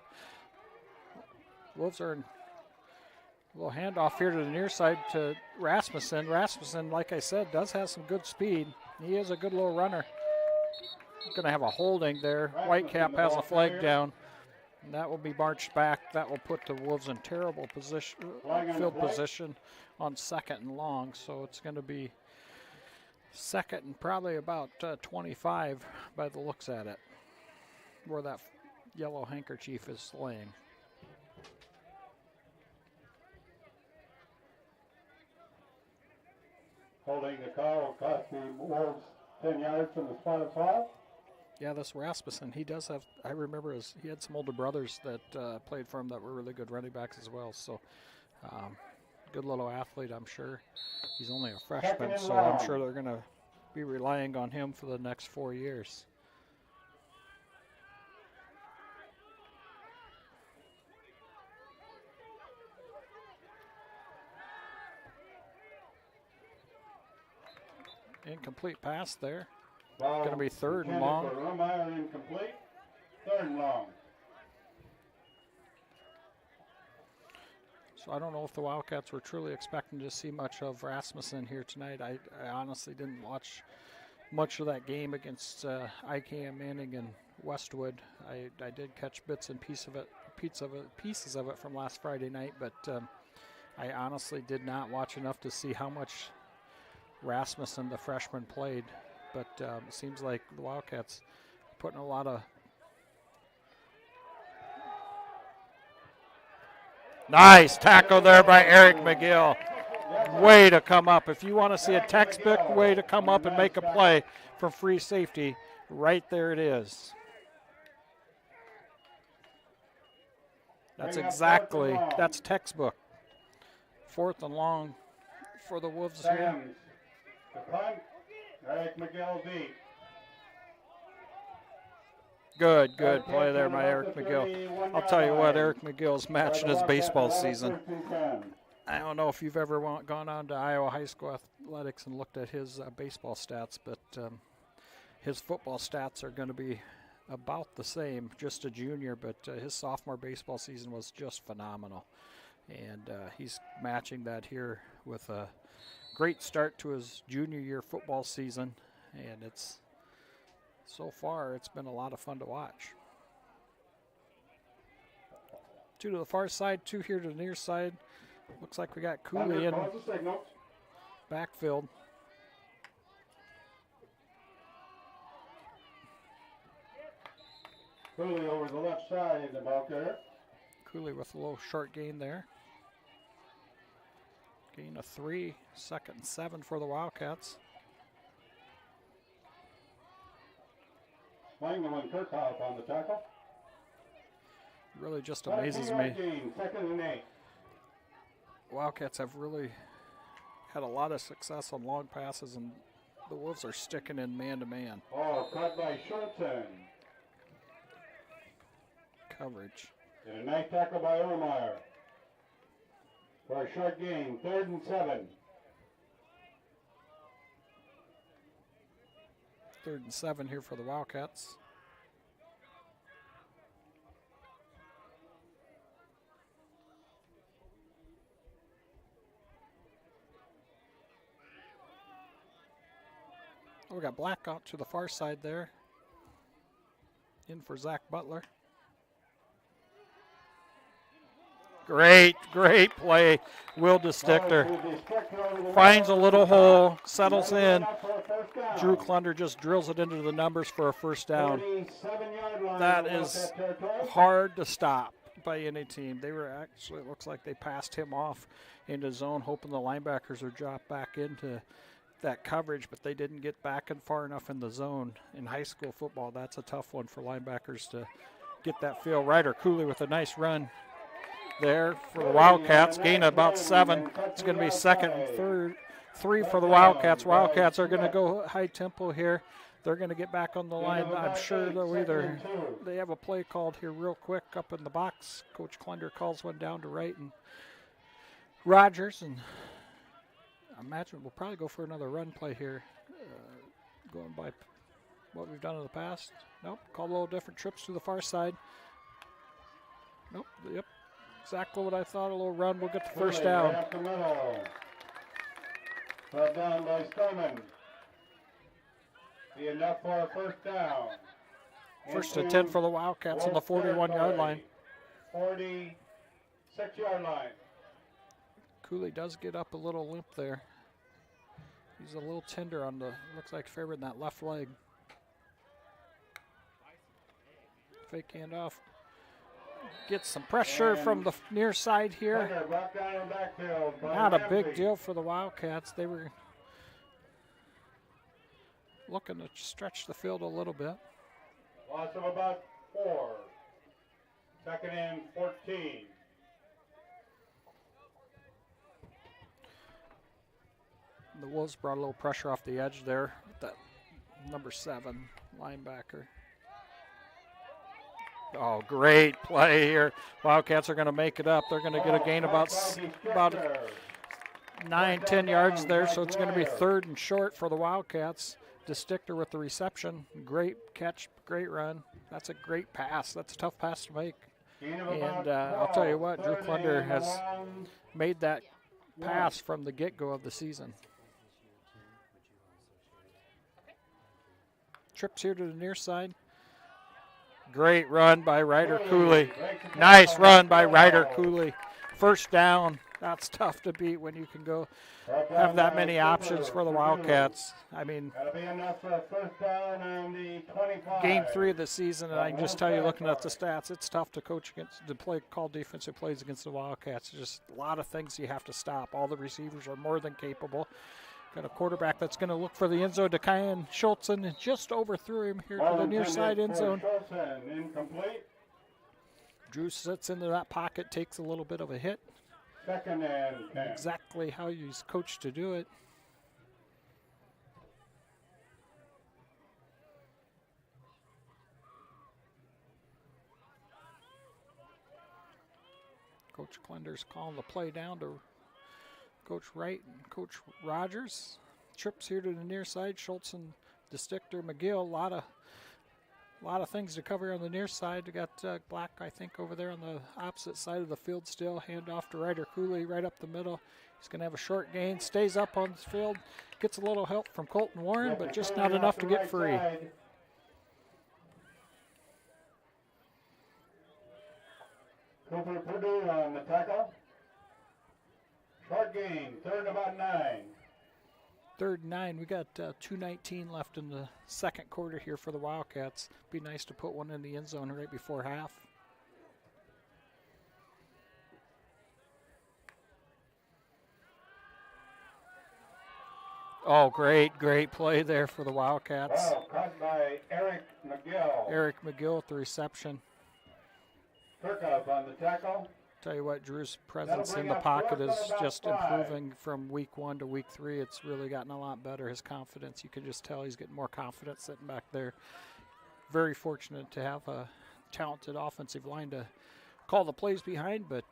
Wolves are in a little handoff here to the near side to Rasmussen. Rasmussen, like I said, does have some good speed. He is a good little runner. Going to have a holding there. Whitecap has a flag down. And that will be marched back. That will put the Wolves in terrible position, field position on 2nd and long. So it's going to be 2nd and probably about 25 by the looks at it, where that yellow handkerchief is laying. Holding the call will cost the Wolves 10 yards from the spot of foul. Yeah, this Rasmussen, he does have, I remember he had some older brothers that played for him that were really good running backs as well. So, good little athlete, I'm sure. He's only a freshman, so I'm sure they're going to be relying on him for the next 4 years. Incomplete pass there. Going to be 3rd and long. Incomplete. 3rd and long. So I don't know if the Wildcats were truly expecting to see much of Rasmussen here tonight. I honestly didn't watch much of that game against IKM-Manning and Westwood. I did catch bits and pieces of it from last Friday night, but I honestly did not watch enough to see how much Rasmussen, the freshman, played. But it seems like the Wildcats putting a lot of nice tackle there by Eric McGill. Way to come up. If you want to see a textbook way to come up and make a play from free safety, right there it is. That's textbook. 4th and long for the Wolves here. The punt, Eric McGill deep. Good play there by Eric McGill. I'll tell you what, Eric McGill's matching his baseball season. I don't know if you've ever gone on to Iowa High School Athletics and looked at his baseball stats, but his football stats are going to be about the same, just a junior, but his sophomore baseball season was just phenomenal. And he's matching that here with a great start to his junior year football season, and so far it's been a lot of fun to watch. 2 to the far side, 2 here to the near side. Looks like we got Cooley in backfield. Cooley over the left side about there. Cooley with a little short gain there. Gain of 3, 2nd and 7 for the Wildcats. Langman and Kirkhoff on the tackle. Really just amazes me. 2nd and 8. Wildcats have really had a lot of success on long passes, and the Wolves are sticking in man-to-man. Oh, caught by Schulten. Coverage. And a nice tackle by Ermeyer. For a short gain, 3rd and 7. 3rd and 7 here for the Wildcats. Oh, we got Black out to the far side there. In for Zach Butler. Great play. Will DeStichter finds a little hole, settles in. Drew Klunder just drills it into the numbers for a first down. That is hard to stop by any team. They were actually, it looks like they passed him off into zone, hoping the linebackers would drop back in to that coverage, but they didn't get back and far enough in the zone. In high school football, that's a tough one for linebackers to get that feel. Ryder Cooley with a nice run there for the Wildcats. Gain about 7. It's going to be second and 3 for the Wildcats. Wildcats are going to go high tempo here. They're going to get back on the line. I'm sure they have a play called here real quick up in the box. Coach Klender calls one down to Wright and Rogers, and I imagine we'll probably go for another run play here, going by what we've done in the past. Nope, call a little different, trips to the far side. Nope, yep, exactly what I thought, a little run, we'll get the first down. Brought down by Stoneman. Be enough for a first down. First and 10 for the Wildcats on the 41-yard line. 46-yard line. Cooley does get up a little limp there. He's a little tender on the, looks like favoring that left leg. Fake handoff. Gets some pressure from the near side here. Not a big deal for the Wildcats. They were looking to stretch the field a little bit. Loss of about 4. Second and 14. The Wolves brought a little pressure off the edge there with that number 7 linebacker. Oh, great play here. Wildcats are going to make it up. They're going to get a gain about 9-10 yards there, so it's going to be 3rd and short for the Wildcats. DeStichter with the reception. Great catch, great run. That's a great pass. That's a tough pass to make. And I'll tell you what, Drew Klender has made that pass from the get-go of the season. Trips here to the near side. Great run by Ryder Cooley. Nice run by Ryder Cooley. First down. That's tough to beat when you can go have that many options for the Wildcats. I mean, game 3 of the season, and I can just tell you, looking at the stats, it's tough to coach against, call defensive plays against the Wildcats. There's just a lot of things you have to stop. All the receivers are more than capable. Got a quarterback that's going to look for the end zone. Dekayan Schultzen and just overthrew him here to the near side end zone. Drew sits into that pocket, takes a little bit of a hit. Second and 10. Exactly how he's coached to do it. Coach Klender's calling the play down to Coach Wright and Coach Rogers. Trips here to the near side. Schultz and DeStichter, McGill. A lot of things to cover on the near side. We got Black, I think, over there on the opposite side of the field still. Hand off to Ryder Cooley right up the middle. He's going to have a short gain. Stays up on the field. Gets a little help from Colton Warren, but just not enough to get free. Cooper Purdue on the tackle. Short gain, 3rd and about 9. 3rd and 9. We got 2:19 left in the second quarter here for the Wildcats. Be nice to put one in the end zone right before half. Oh, great play there for the Wildcats. Wow, caught by Eric McGill. Eric McGill with the reception. Kirkup on the tackle. Tell you what, Drew's presence in the pocket is just improving from week 1 to week 3. It's really gotten a lot better. His confidence, you can just tell he's getting more confident sitting back there. Very fortunate to have a talented offensive line to call the plays behind, but,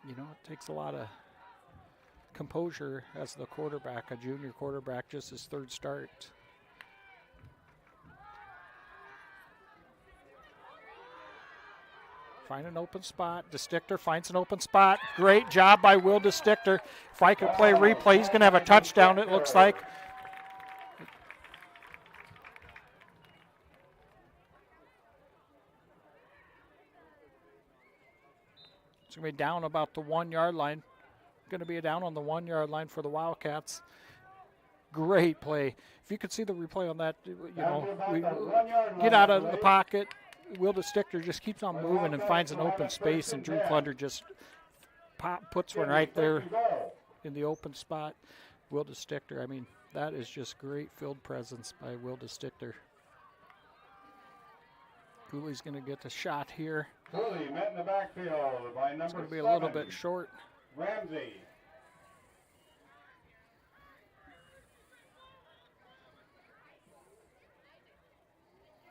you know, it takes a lot of composure as the quarterback, a junior quarterback, just his 3rd start. Find an open spot. DeStichter finds an open spot. Great job by Will DeStichter. If I could play replay, he's going to have a touchdown, it looks like. It's going to be down about the 1-yard line. Going to be down on the 1-yard line for the Wildcats. Great play. If you could see the replay on that, you know, we get out of the pocket. Will DeStichter just keeps on moving and finds an open space, and Drew Klender just puts one right there in the open spot. Will DeStichter, I mean, That is just great field presence by Will DeStichter. Cooley's going to get the shot here. Cooley met in the backfield by number 7. It's going to be a little bit short. Ramsey.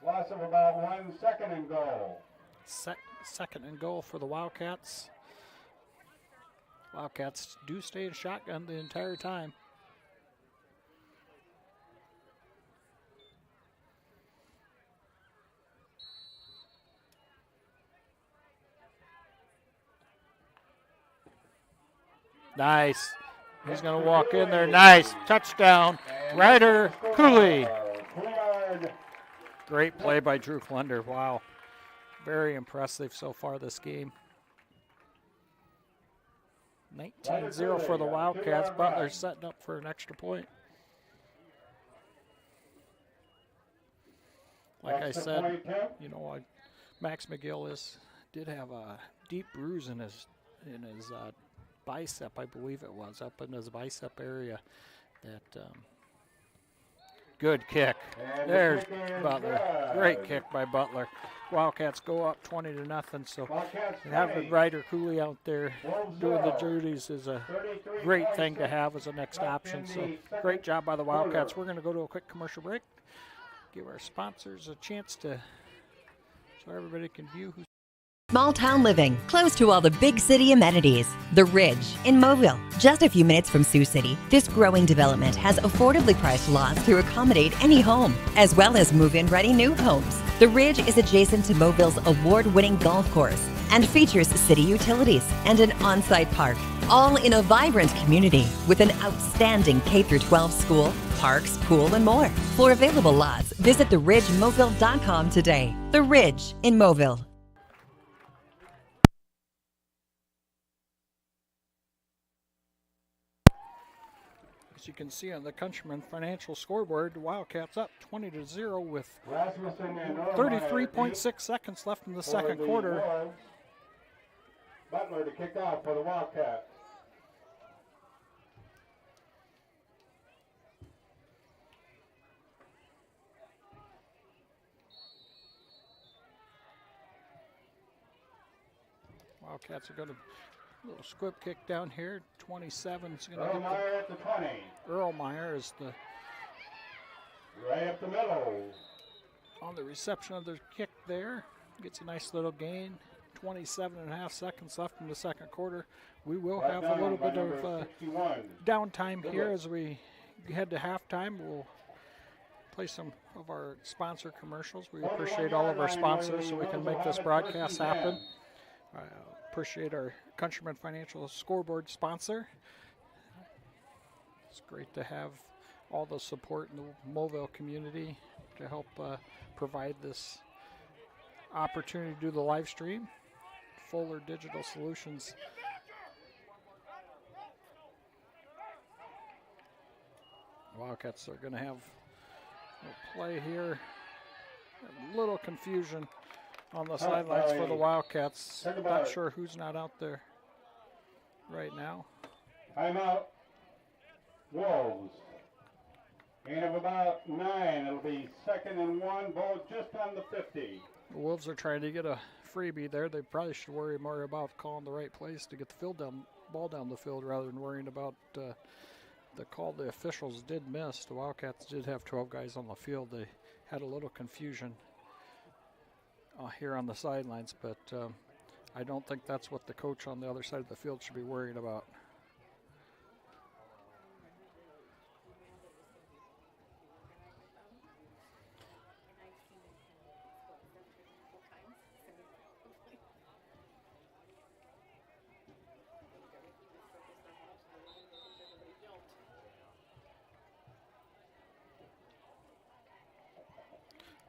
Loss of about 1 second and goal. Second and goal for the Wildcats. Wildcats do stay in shotgun the entire time. Nice. He's going to walk in there. Nice. Touchdown. Ryder Cooley. Great play by Drew Klunder. Wow. Very impressive so far this game. 19-0 for the Wildcats. Butler setting up for an extra point. Like I said, you know, Max McGill did have a deep bruise in his bicep, I believe it was, up in his bicep area. That good kick. There's Butler. Great kick by Butler. Wildcats go up 20-0. So having Ryder Cooley out there doing the duties is a great thing to have as a next option. So great job by the Wildcats. We're going to go to a quick commercial break. Give our sponsors a chance to, so everybody can view who's. Small town living, close to all the big city amenities. The Ridge in Mobile, just a few minutes from Sioux City. This growing development has affordably priced lots to accommodate any home, as well as move-in ready new homes. The Ridge is adjacent to Mobile's award-winning golf course and features city utilities and an on-site park, all in a vibrant community with an outstanding K-12 school, parks, pool, and more. For available lots, visit theridgemobile.com today. The Ridge in Mobile. As you can see on the Countryman Financial scoreboard, the Wildcats up 20-0 with 33.6 seconds left in the second quarter. Butler to kick off for the Wildcats. Wildcats are going to little squib kick down here. 27 is going to get Meyer at the 20. Erlmeyer is the right up the middle. On the reception of the kick there. Gets a nice little gain. 27.5 seconds left in the second quarter. We will have a little bit of downtime here as we head to halftime. We'll play some of our sponsor commercials. We appreciate all of our sponsors so we can make this broadcast happen. Appreciate our Countryman Financial scoreboard sponsor. It's great to have all the support in the Mobile community to help provide this opportunity to do the live stream. Fuller Digital Solutions. Wildcats are going to have a play here. A little confusion on the sidelines for the Wildcats. Not sure who's not out there right now. Timeout. Wolves. Gain of about 9. It'll be 2nd and 1. Ball just on the 50. The Wolves are trying to get a freebie there. They probably should worry more about calling the right place to get the ball down the field rather than worrying about the call the officials did miss. The Wildcats did have 12 guys on the field. They had a little confusion here on the sidelines, but I don't think that's what the coach on the other side of the field should be worried about.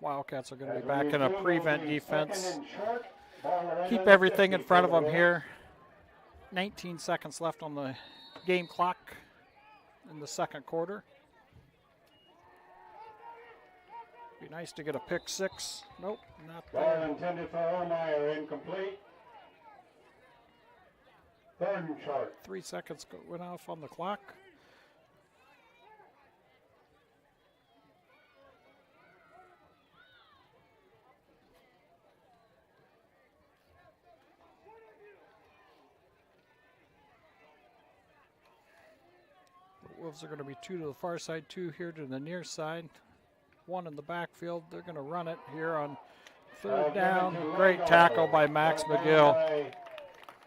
Wildcats are going to be back in a prevent defense. Keep everything in front of them here. 19 seconds left on the game clock in the second quarter. Be nice to get a pick six. Nope, not Ball there. intended for Erlmeyer, incomplete. 3rd and short. 3 seconds went off on the clock. Wolves are going to be 2 to the far side, 2 here to the near side. 1 in the backfield. They're going to run it here on 3rd down. Great tackle by Max McGill.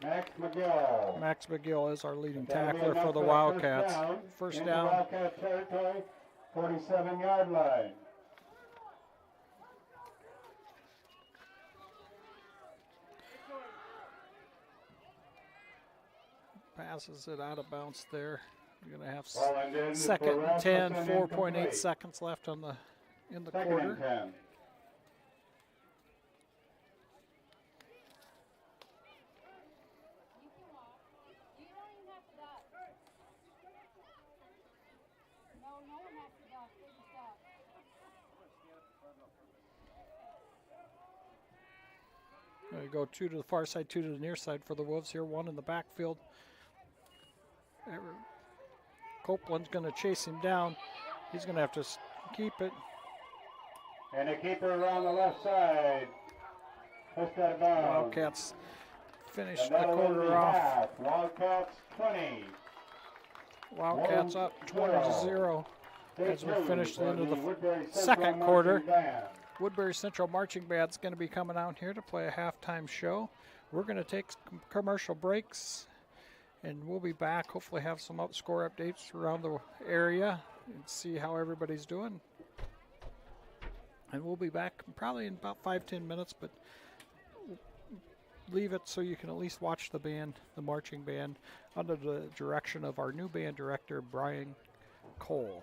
Max McGill is our leading tackler for the Wildcats. First down. Wildcat territory, 47-yard line. Passes it out of bounds there. You're going to have Ball ended second for and 10, Rasmussen, 4.8 incomplete. seconds left on the in the Second quarter. and 10. There you go, 2 to the far side, 2 to the near side for the Wolves here. 1 in the backfield. Copeland's going to chase him down. He's going to have to keep it. And a keeper around the left side. Pushed out of bounds. Wildcats finish And the that'll end quarter the off. half. Wildcats 20. Wildcats up 20-0 as we finish the end of the Woodbury Central second quarter. Marching Band. Woodbury Central Marching Band's going to be coming out here to play a halftime show. We're going to take some commercial breaks, and we'll be back. Hopefully have some score updates around the area and see how everybody's doing. And we'll be back probably in about 5-10 minutes, but leave it so you can at least watch the band, the marching band, under the direction of our new band director, Brian Cole.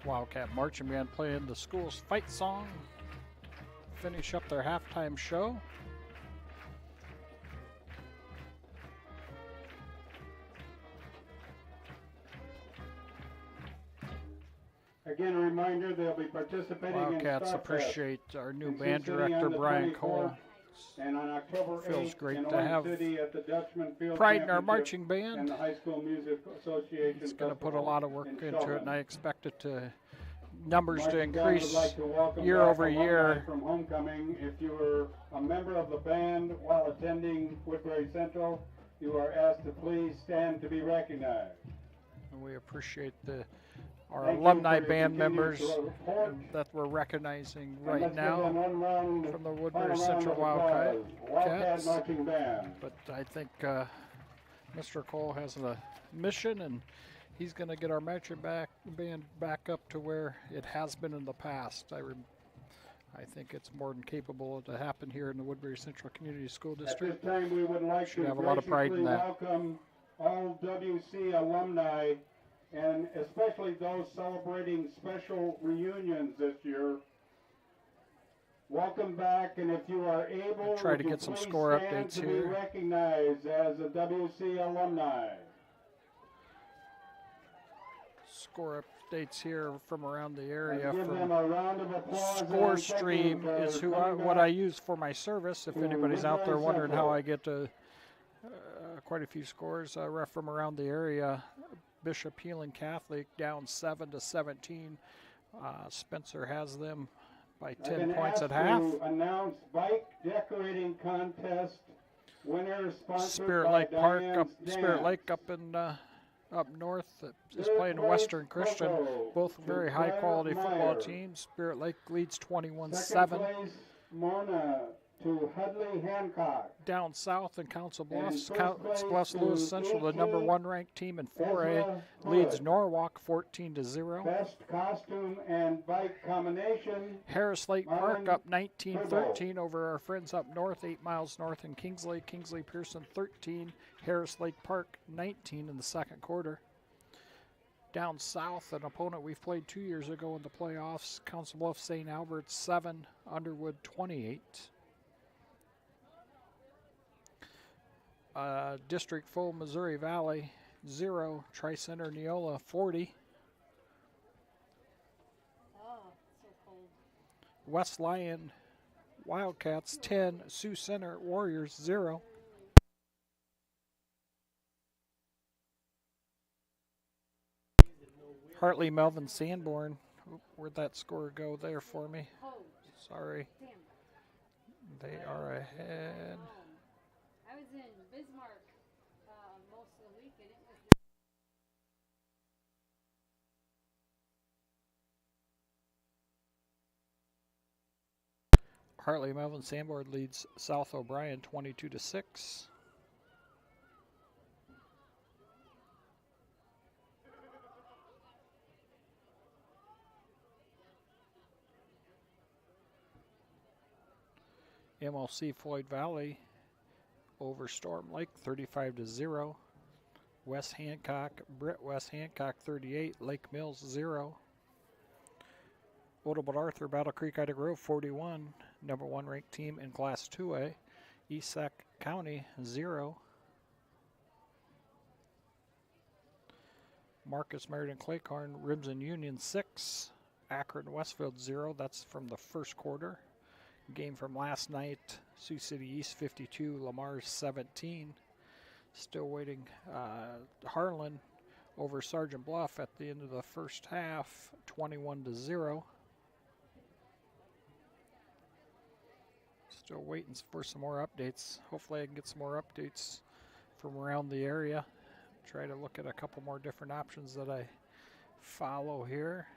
Wildcat Marching Band playing the school's fight song. Finish up their halftime show. Again, a reminder, they'll be participating Wildcats in appreciate our new in band Sioux City director, on the Brian 24th, Cole. and on October Feels 8th great in to Orange have City at the Dutchman Field pride in our Championship marching and band. the High School Music Association. It's going to put a Festival lot of work in into it, Chauvin. and I expect it to numbers to Marching band would increase like to welcome year back over alumni year. from homecoming. If you were a member of the band while attending Woodbury Central, you are asked to please stand to be recognized. And we appreciate our Thank you alumni for your band continued members support. that we're recognizing And right let's give now them one round, from the Woodbury final round Central of applause. Wildcat Wildcats. Marching Band. But I think Mr. Cole has a mission, and he's going to get our marching band back up to where it has been in the past. I think it's more than capable to happen here in the Woodbury Central Community School At District. this time, we would like Should to have a lot of pride in graciously that. welcome all WC alumni, and especially those celebrating special reunions this year. Welcome back, and if you are able, Try to would you get some please score stand updates to be here. recognized as a WC alumni. Score updates here from around the And area. give From them a round of applause. and Score thank you Stream for is coming what I back. use for my service. If to anybody's out there Woodbury wondering how Central. I get to quite a few scores from around the area. Bishop Healing Catholic down 7-17. Spencer has them by I've 10 been points asked at half. to announce bike decorating contest winner sponsored Spirit by Lake Park Diane's up Spirit Dance. Lake up in up north is Third playing place, Western Christian. Cocoa Both to very high quality Claire football Meyer. teams. Spirit Lake leads Second 21-7. place, Mona to Hudley Hancock. Down south in Council And Bluffs, first place Bluffs to Lewis Central, the number E.T. 1 ranked team in 4A, Ezra leads Hood. Norwalk 14-0. Best costume and bike combination. Harris Lake Park Marlon up 19-13 over our friends up north, 8 miles north in Kingsley. Kingsley Pearson 13, Harris Lake Park 19 in the second quarter. Down south, an opponent we've played 2 years ago in the playoffs, Council Bluffs St. Albert 7, Underwood 28. District full Missouri Valley 0, Tri-Center Neola 40. Oh, so cold. West Lyon Wildcats 10, Sioux Center Warriors 0. Hartley Melvin Sanborn. Oop, where'd that score go there for me? Cold. Sorry. Damn. They are ahead. I was in Bismarck most of the week, and it was. Hartley Melvin Sanborn leads South O'Brien 22-6. MLC Floyd Valley over Storm Lake 35-0. West Hancock, West Hancock 38, Lake Mills 0. Odelbert Arthur, Battle Creek, Ida Grove 41, number 1 ranked team in Class 2A. East Sac County 0. Marcus Meriden Claycorn, Ribson Union 6. Akron Westfield 0. That's from the first quarter. Game from last night, Sioux City East 52, Lamar 17. Still waiting. Harlan over Sergeant Bluff at the end of the first half, 21-0. Still waiting for some more updates. Hopefully I can get some more updates from around the area. Try to look at a couple more different options that I follow here.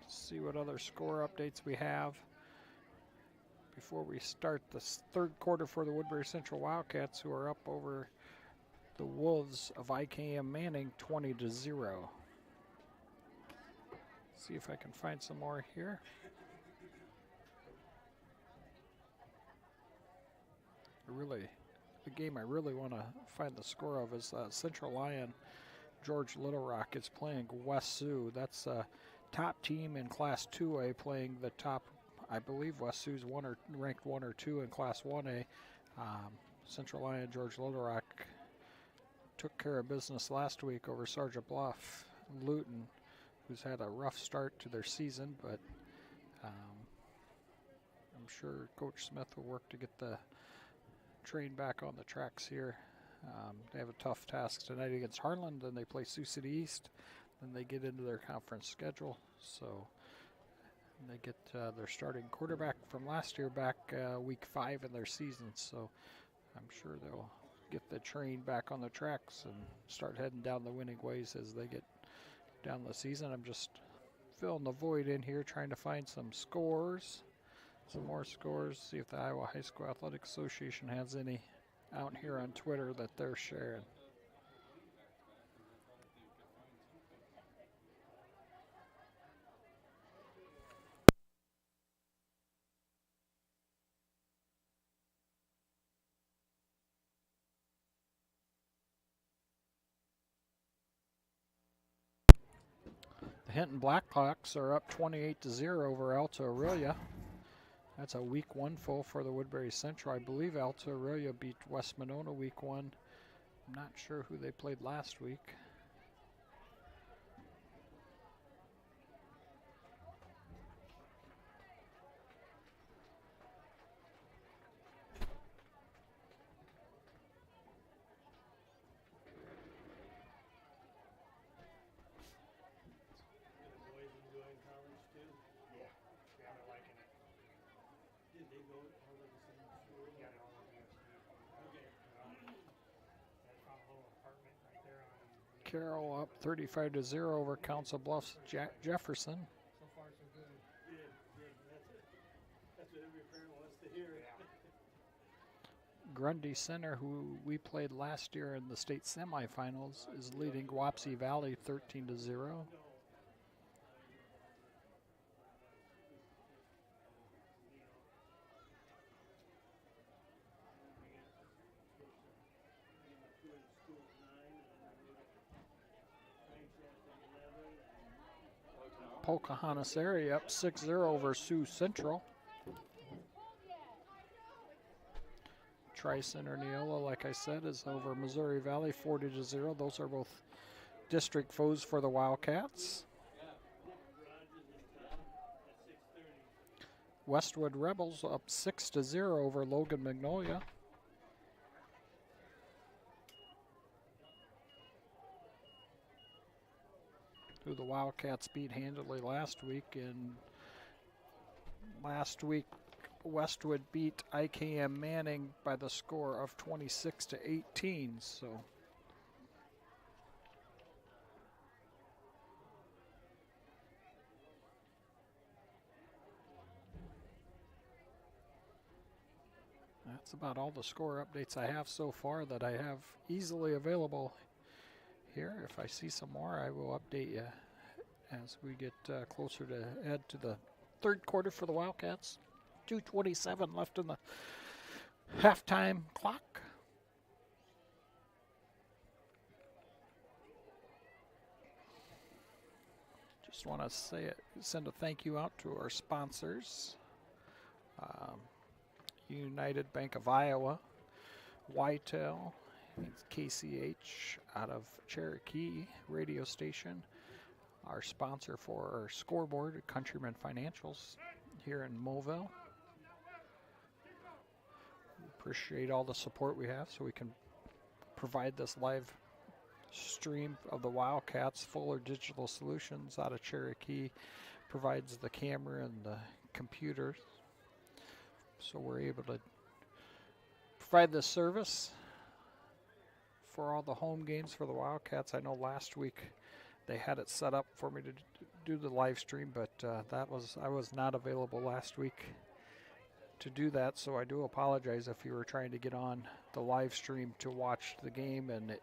See what other score updates we have before we start this third quarter for the Woodbury Central Wildcats, who are up over the Wolves of IKM-Manning 20-0. See if I can find some more here. The game I really want to find the score of is Central Lyon George Little Rock is playing West Sioux. That's top team in Class 2A playing the top, I believe West Sioux's ranked 1 or 2 in Class 1A. Central Lyon George Little Rock took care of business last week over Sergeant Bluff Luton, who's had a rough start to their season, but I'm sure Coach Smith will work to get the train back on the tracks here. They have a tough task tonight against Harlan, then they play Sioux City East, then they get into their conference schedule, so they get their starting quarterback from last year back week 5 in their season, so I'm sure they'll get the train back on the tracks and start heading down the winning ways as they get down the season. I'm just filling the void in here, trying to find some scores, some more scores, see if the Iowa High School Athletic Association has any out here on Twitter that they're sharing. The Hinton Blackhawks are up 28-0 over Alta Aurelia. That's a week 1 full for the Woodbury Central. I believe Alta Aurelia beat West Monona week 1. I'm not sure who they played last week. Carroll up 35-0 over Council Bluffs Jefferson. So far, so good. Good. That's what every parent wants to hear. Grundy Center, who we played last year in the state semifinals, is leading Wapsie Valley 13-0. Pocahontas area up 6-0 over Sioux Central. Tri-Center Neola, like I said, is over Missouri Valley 40-0. Those are both district foes for the Wildcats. Westwood Rebels up 6-0 over Logan Magnolia. Who the Wildcats beat handily last week. And last week, Westwood beat IKM-Manning by the score of 26-18. So that's about all the score updates I have so far that I have easily available here. If I see some more, I will update you as we get closer to head to the third quarter for the Wildcats. 2:27 left in the halftime clock. Just want to send a thank you out to our sponsors. United Bank of Iowa, Whitetail, KCH out of Cherokee radio station, our sponsor for our scoreboard, Countryman Financials here in Moville. Appreciate all the support we have so we can provide this live stream of the Wildcats. Fuller Digital Solutions out of Cherokee provides the camera and the computers, so we're able to provide this service for all the home games for the Wildcats. I know last week they had it set up for me to do the live stream, but I was not available last week to do that, so I do apologize if you were trying to get on the live stream to watch the game and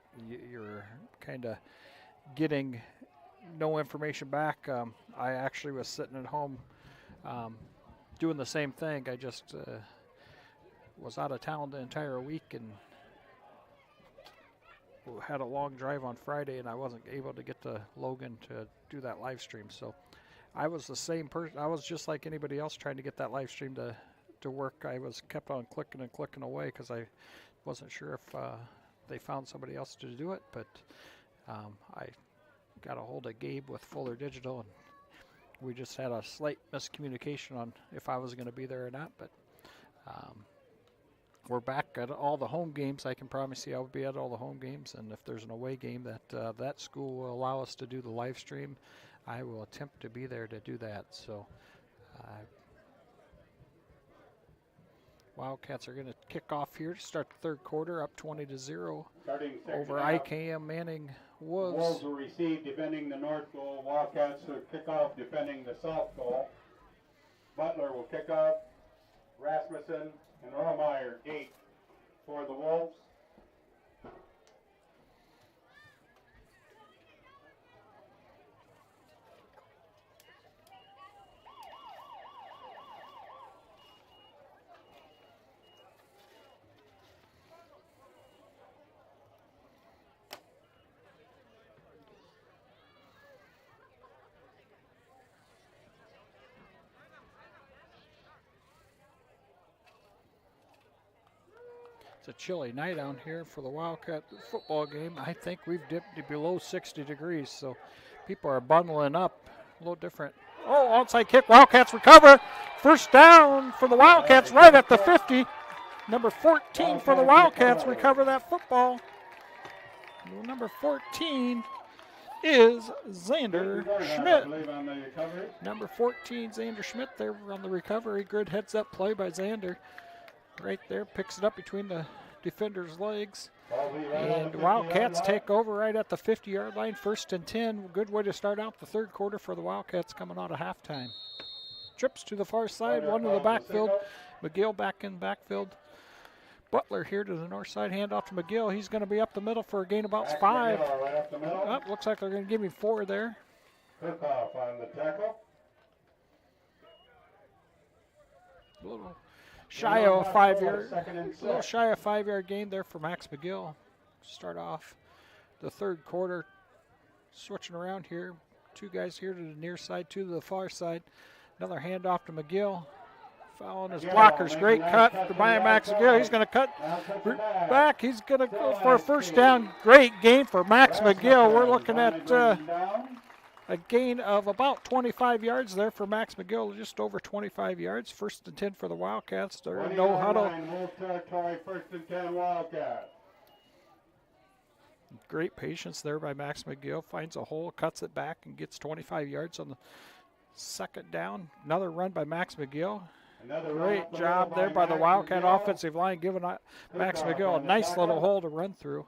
you're kind of getting no information back. I actually was sitting at home doing the same thing. I just was out of town the entire week and had a long drive on Friday, and I wasn't able to get to Logan to do that live stream. So I was the same person. I was just like anybody else trying to get that live stream to work. I was kept on clicking and clicking away because I wasn't sure if they found somebody else to do it. But I got a hold of Gabe with Fuller Digital, and we just had a slight miscommunication on if I was going to be there or not. But we're back at all the home games. I can promise you I'll be at all the home games, and if there's an away game that school will allow us to do the live stream, I will attempt to be there to do that. So Wildcats are going to kick off here to start the third quarter, up 20-0 over IKM-Manning Wolves. Wolves will receive defending the north goal. Wildcats will kick off defending the south goal. Butler will kick off. Rasmussen and Rohrmeyer gate for the Wolves. It's a chilly night down here for the Wildcat football game. I think we've dipped to below 60 degrees, so people are bundling up. A little different. Oh, onside kick. Wildcats recover. First down for the Wildcats right at the 50. Number 14 for the Wildcats recover that football. Number 14 is Xander Schmidt. Number 14, Xander Schmidt there on the recovery. Good heads-up play by Xander. Right there, picks it up between the defender's legs. And Wildcats take over right at the 50-yard line, 1st and 10. Good way to start out the third quarter for the Wildcats coming out of halftime. Trips to the far side, one to the backfield. McGill back in backfield. Butler here to the north side, handoff to McGill. He's going to be up the middle for a gain about 5. Oh, looks like they're going to give him 4 there. Kirchhoff on the tackle. Little shy of a 5-yard, little shy of 5-yard gain there for Max McGill. Start off the third quarter, switching around here. 2 guys here to the near side, 2 to the far side. Another handoff to McGill. Following his blockers, great cut by Max McGill. He's going to cut back. He's going to go for a first down. Great gain for Max McGill. We're looking at a gain of about 25 yards there for Max McGill, just over 25 yards. 1st and 10 for the Wildcats. They're in no huddle. First and 10 Wildcats. Great patience there by Max McGill. Finds a hole, cuts it back, and gets 25 yards on the second down. Another run by Max McGill. Great job there by the Wildcat offensive line, giving Max McGill a nice little hole to run through.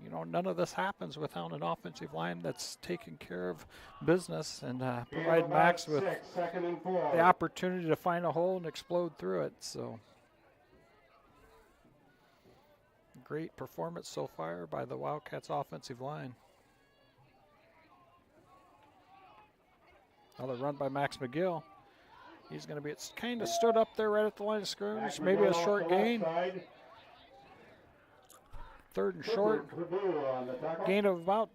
You know, none of this happens without an offensive line that's taking care of business and provide Max with the opportunity to find a hole and explode through it. So, great performance so far by the Wildcats offensive line. Another run by Max McGill. He's going to be kind of stood up there right at the line of scrimmage. Maybe a short gain. 3rd and short. Gain of about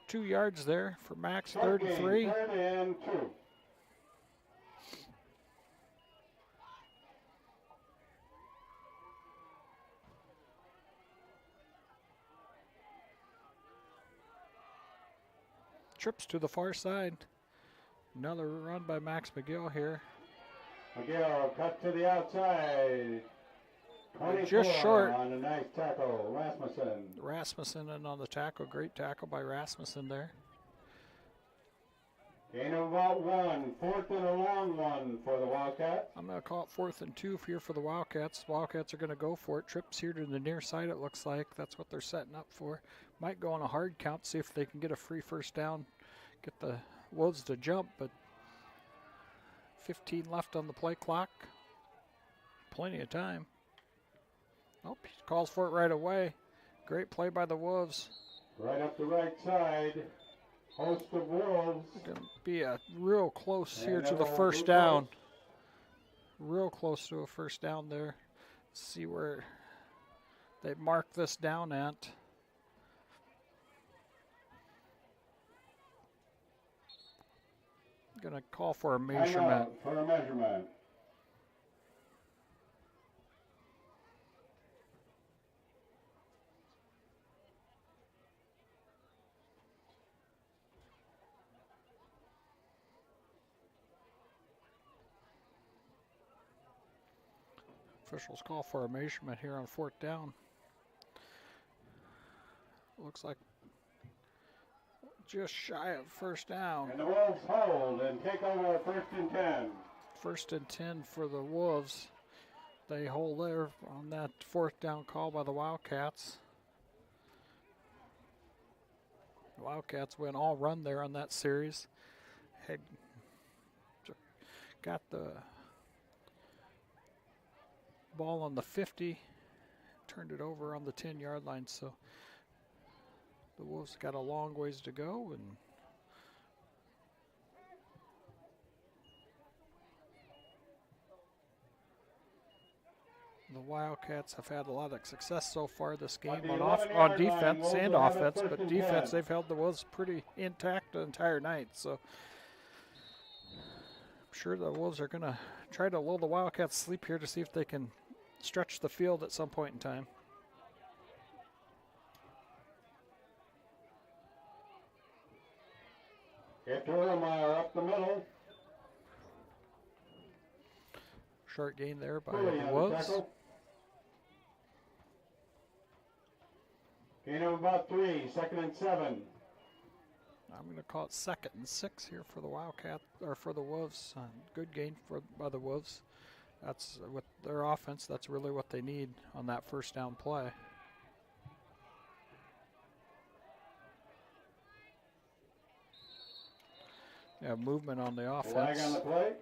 2 yards there for Max. 3rd and 3. 3rd and 2. Trips to the far side. Another run by Max McGill here. McGill cut to the outside. Just short. On a nice tackle, Rasmussen. Rasmussen in on the tackle. Great tackle by Rasmussen there. Gain of about 1. 4th and a long one for the Wildcats. I'm going to call it 4th and 2 here for the Wildcats. Wildcats are going to go for it. Trips here to the near side, it looks like. That's what they're setting up for. Might go on a hard count, see if they can get a free first down. Get the Wolves to jump, but 15 left on the play clock. Plenty of time. Oh, he calls for it right away. Great play by the Wolves. Right up the right side. Host of Wolves. Going to be a real close here to the first down. Real close to a first down there. See where they mark this down at. Going to call for a Timeout measurement. for a measurement. Officials call for a measurement here on 4th down. Looks like just shy of 1st down. And the Wolves hold and take over 1st and 10. 1st and 10 for the Wolves. They hold there on that 4th down call by the Wildcats. The Wildcats went all run there on that series. Had got the ball on the 50, turned it over on the 10-yard line, so the Wolves got a long ways to go, and the Wildcats have had a lot of success so far this game on defense and offense, but defense they've held the Wolves pretty intact the entire night, so I'm sure the Wolves are going to try to lull the Wildcats sleep here to see if they can stretch the field at some point in time. Meyer up the middle. Short gain there by Cooley the on the Wolves. tackle. Gain of about 3, 2nd and 7. I'm going to call it 2nd and 6 here for the Wildcat or for the Wolves. Good gain by the Wolves. That's with their offense. That's really what they need on that 1st down play. Yeah, movement on the offense. Flag on the play.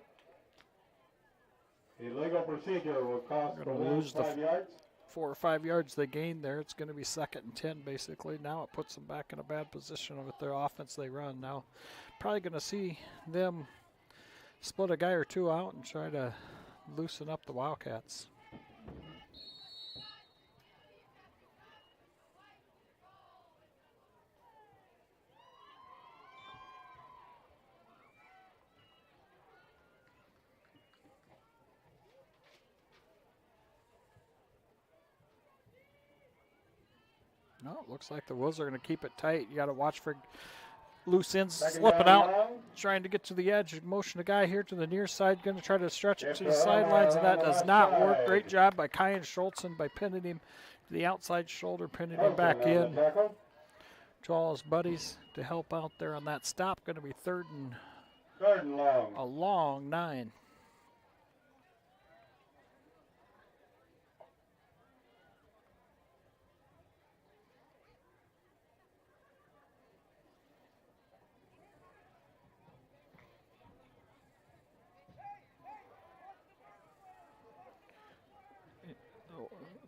Illegal procedure will cost the Wolves 5 yards. 4 or 5 yards they gained there. It's going to be 2nd and 10 basically. Now it puts them back in a bad position with their offense they run. Now probably going to see them split a guy or two out and try to loosen up the Wildcats. No, it looks like the Wolves are going to keep it tight. You got to watch for loose ends slipping out, trying to get to the edge. Motion a guy here to the near side, going to try to stretch it to the sidelines, and that does not work. Great job by Kyan Schultzen by pinning him to the outside shoulder, pinning him back in to all his buddies to help out there on that stop. Going to be 3rd and long. A long 9.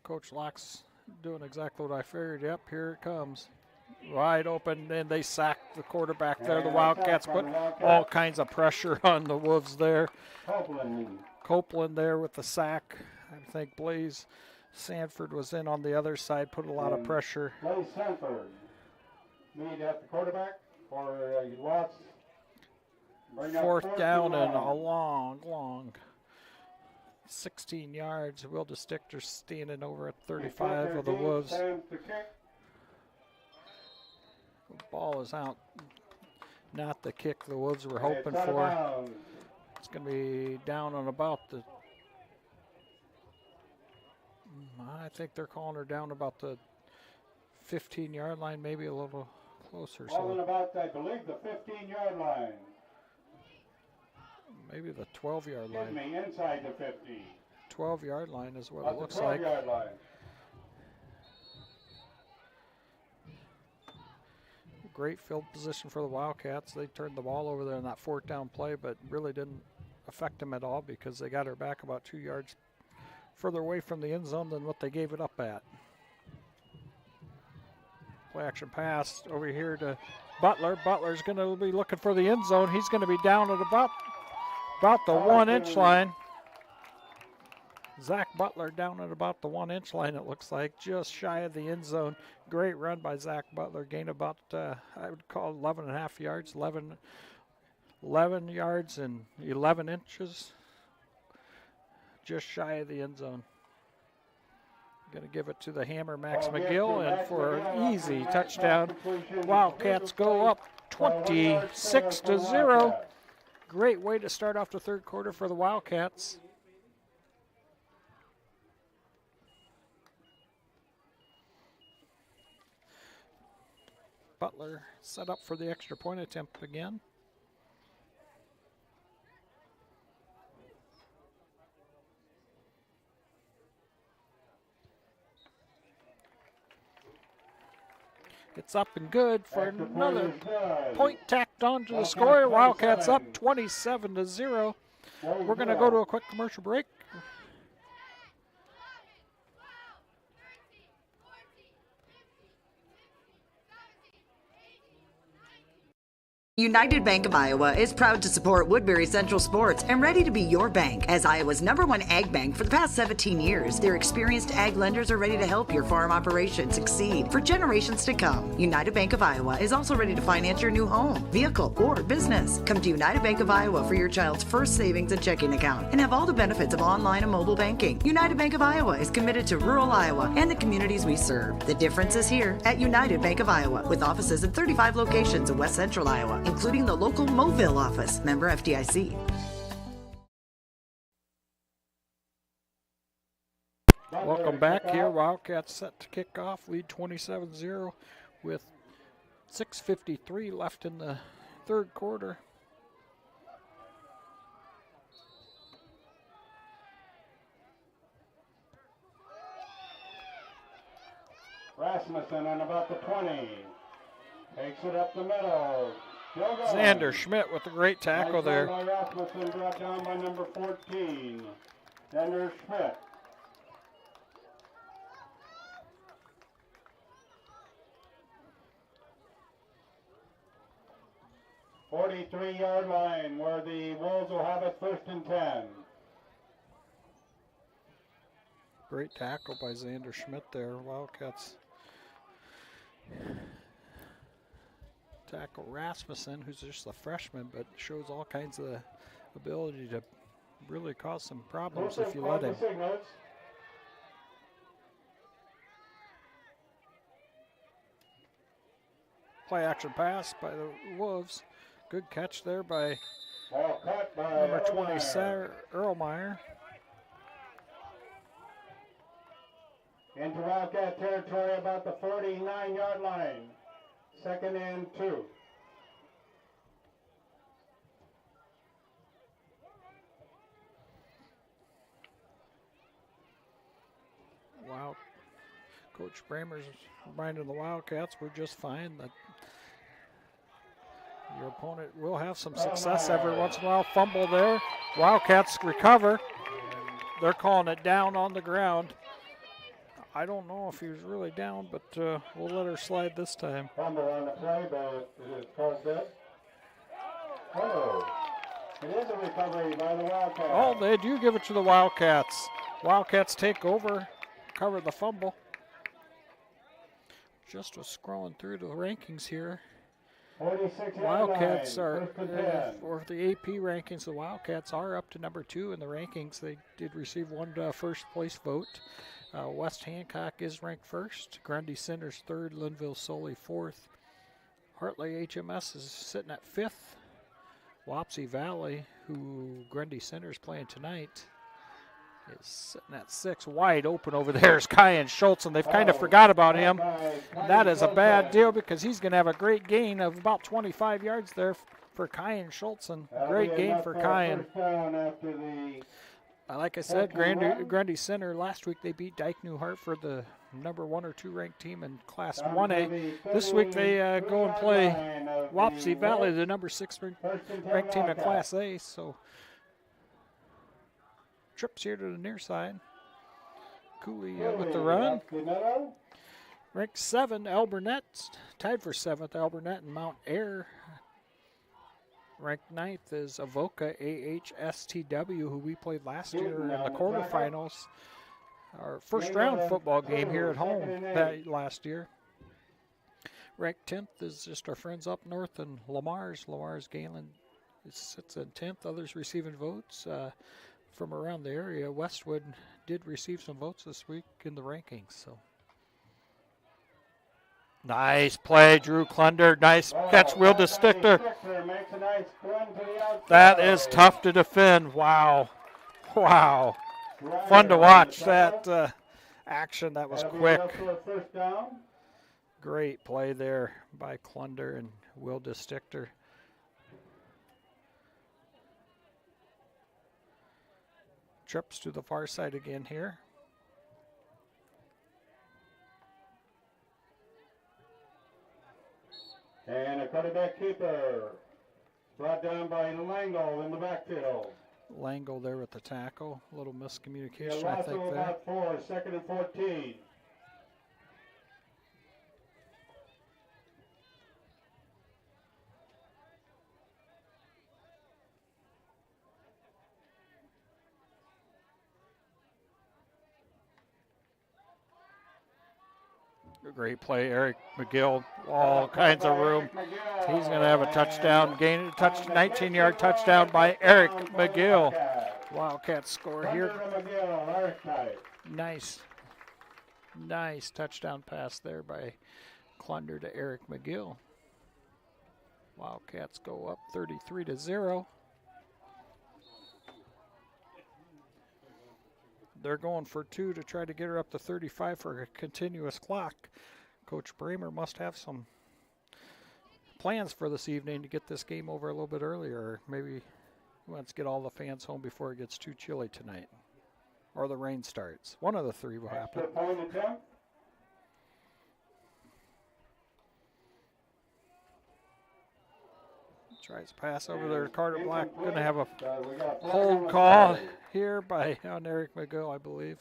Coach Locke's doing exactly what I figured. Yep, here it comes. Wide open, and they sacked the quarterback there. The Wildcats put all kinds of pressure on the Wolves there. Copeland there with the sack. I think Blaze Sanford was in on the other side, put a lot of pressure. Blaze Sanford. Meet at the quarterback for Watts. 4th down and a long 16 yards. Will DeStichter standing over at 35 of the Wolves. The ball is out. Not the kick the Wolves were hoping for. It's going to be down on about the... I think they're calling her down about the 15-yard line, maybe a little closer. Calling about, I believe, the 15-yard line. Maybe the 12-yard line. Excuse me, inside the 50. 12-yard line is what it looks like. 12-yard line. Great field position for the Wildcats. They turned the ball over there on that 4th down play, but really didn't affect them at all because they got her back about 2 yards further away from the end zone than what they gave it up at. Play action pass over here to Butler. Butler's going to be looking for the end zone. He's going to be down at about the 1-inch line. Zach Butler down at about the 1-inch line, it looks like, just shy of the end zone. Great run by Zach Butler. Gain about, I would call 11 and a half yards, 11 yards and 11 inches, just shy of the end zone. Going to give it to the hammer, Max McGill, and for an easy touchdown. Wildcats go up 26-0. Great way to start off the third quarter for the Wildcats. Butler set up for the extra point attempt again. It's up and good for another point tacked on to the score. Wildcats up 27-0. We're going to go to a quick commercial break. United Bank of Iowa is proud to support Woodbury Central Sports and ready to be your bank as Iowa's #1 ag bank for the past 17 years. Their experienced ag lenders are ready to help your farm operation succeed for generations to come. United Bank of Iowa is also ready to finance your new home, vehicle, or business. Come to United Bank of Iowa for your child's first savings and checking account and have all the benefits of online and mobile banking. United Bank of Iowa is committed to rural Iowa and the communities we serve. The difference is here at United Bank of Iowa, with offices in 35 locations in West Central Iowa, including the local Mobile office. Member FDIC. Welcome back here. Wildcats set to kick off, lead 27-0 with 6:53 left in the third quarter. Rasmussen on about the 20. Takes it up the middle. Xander Schmidt with a great tackle there. By Rasmussen, brought down by number 14. Xander Schmidt. "43-yard line where the Wolves will have it 1st and 10. Great tackle by Xander Schmidt there. Wildcats tackle Rasmussen, who's just a freshman, but shows all kinds of ability to really cause some problems if you let him. Play action pass by the Wolves. Good catch there by number 20, Erlmeyer. Into Wildcat territory about the 49-yard line. 2nd and 2. Wow. Coach Bramer's reminding the Wildcats we're just fine, that your opponent will have some success every once in a while. Fumble there. Wildcats recover. They're calling it down on the ground. I don't know if he was really down, but we'll let her slide this time. Fumble on the play, but it is called dead. Oh, it is a recovery by the Wildcats. Oh, they do give it to the Wildcats. Wildcats take over, cover the fumble. Just was scrolling through the rankings here. Wildcats are, for the AP rankings, the Wildcats are up to number 2 in the rankings. They did receive one first place vote. West Hancock is ranked 1st. Grundy Center's 3rd. Linville Sully 4th. Hartley HMS is sitting at 5th. Wapsie Valley, who Grundy Center is playing tonight, is sitting at 6th. Wide open over there is Kyan Schultz, and they've kind of forgot about him. That is a bad deal because he's going to have a great gain of about 25 yards there for Kyan Schultz, and great gain for Kyan. Like I said, Grundy Center last week they beat Dyke New Hartford, the number 1 or 2 ranked team in Class 1A. This week they go and play Wapsie Valley, the number 6 ranked team in Class A. So trips here to the near side. Cooley with the run. Ranked 7, Alburnett, tied for 7th, Alburnett and Mount Ayr. Ranked 9th is Avoca AHSTW, who we played last year in the quarterfinals. Our first round football game here at home last year. Ranked 10th is just our friends up north in Lamar's. Lamar's Galen sits in 10th. Others receiving votes from around the area. Westwood did receive some votes this week in the rankings. So nice play, Drew Klunder. Nice catch, Will DeStichter. That is tough to defend. Wow. Wow. Fun to watch that action. That was quick. Great play there by Klunder and Will DeStichter. Trips to the far side again here. And a quarterback keeper brought down by Langle in the backfield. Langle there with the tackle. A little miscommunication, Yeah, I think, there. About 4, 2nd and 14. Great play, Eric McGill. All kinds of room. He's going to have a touchdown. Gain a 19-yard touchdown by Eric McGill. Wildcats score here. Nice touchdown pass there by Klunder to Eric McGill. Wildcats go up 33-0. They're going for 2 to try to get her up to 35 for a continuous clock. Coach Bramer must have some plans for this evening to get this game over a little bit earlier. Maybe he wants to get all the fans home before it gets too chilly tonight. Or the rain starts. One of the three will happen. Tries to pass over there to Carter Black. Going to have a hold call here on Eric McGill, I believe.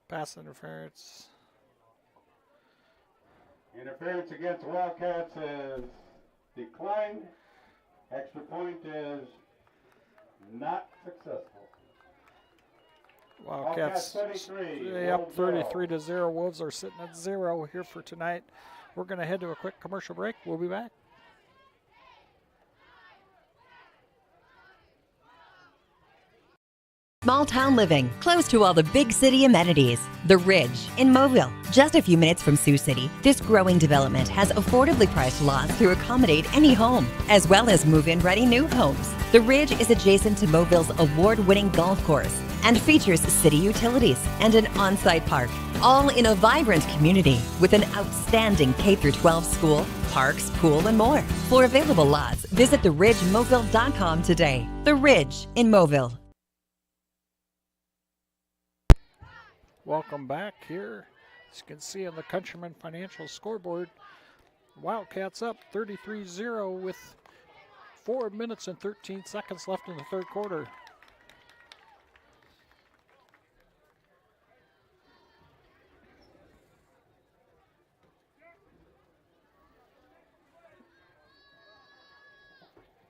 Pass interference. Interference against Wildcats is declined. Extra point is not successful. Wildcats stay up 33-0. Wolves are sitting at 0 here for tonight. We're going to head to a quick commercial break. We'll be back. Small town living, close to all the big city amenities. The Ridge in Mobile, just a few minutes from Sioux City. This growing development has affordably priced lots to accommodate any home, as well as move-in ready new homes. The Ridge is adjacent to Mobille's award-winning golf course and features city utilities and an on-site park, all in a vibrant community with an outstanding K-12 school, parks, pool, and more. For available lots, visit theridgemobile.com today. The Ridge in Mobile. Welcome back here. As you can see on the Countryman Financial scoreboard, Wildcats up 33-0 with 4 minutes and 13 seconds left in the third quarter.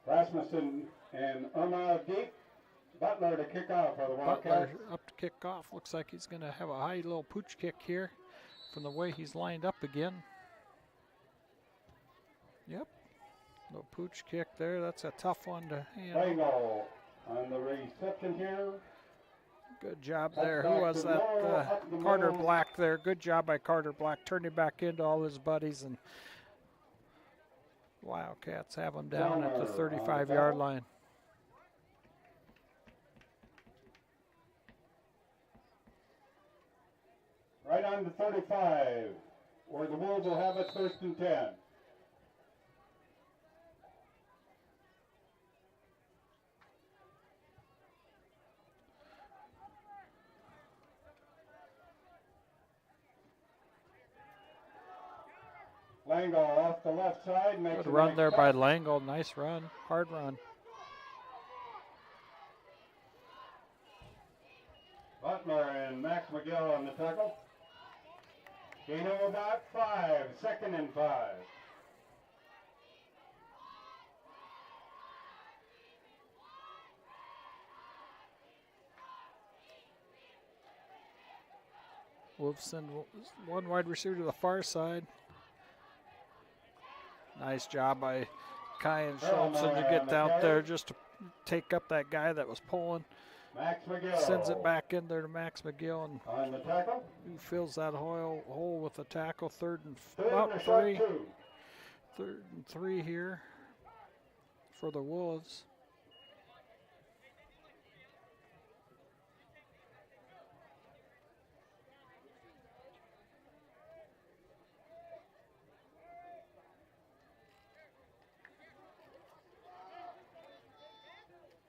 Rasmussen and Irma deep. Butler to kick off for the Wildcats. Butler up to kick off. Looks like he's going to have a high little pooch kick here from the way he's lined up again. Yep. Little pooch kick there. That's a tough one to handle. Langle on the reception here. Good job there. Who was that? Carter Black there. Good job by Carter Black. Turning back into all his buddies, and Wildcats have him down at the 35-yard line. Right on the 35, where the Wolves will have it 1st and 10. Langle off the left side. Good run there by Langle. Nice run. Hard run. Butler and Max McGill on the tackle. Gain of about 5, 2nd and 5. Wolves send one wide receiver to the far side. Nice job by Kai and Schultz, and you get out there just to take up that guy that was pulling. Max McGill. Sends it back in there to Max McGill, and On the tackle. he fills that hole with the tackle. Third and Third and 2. Third and 3 here for the Wolves.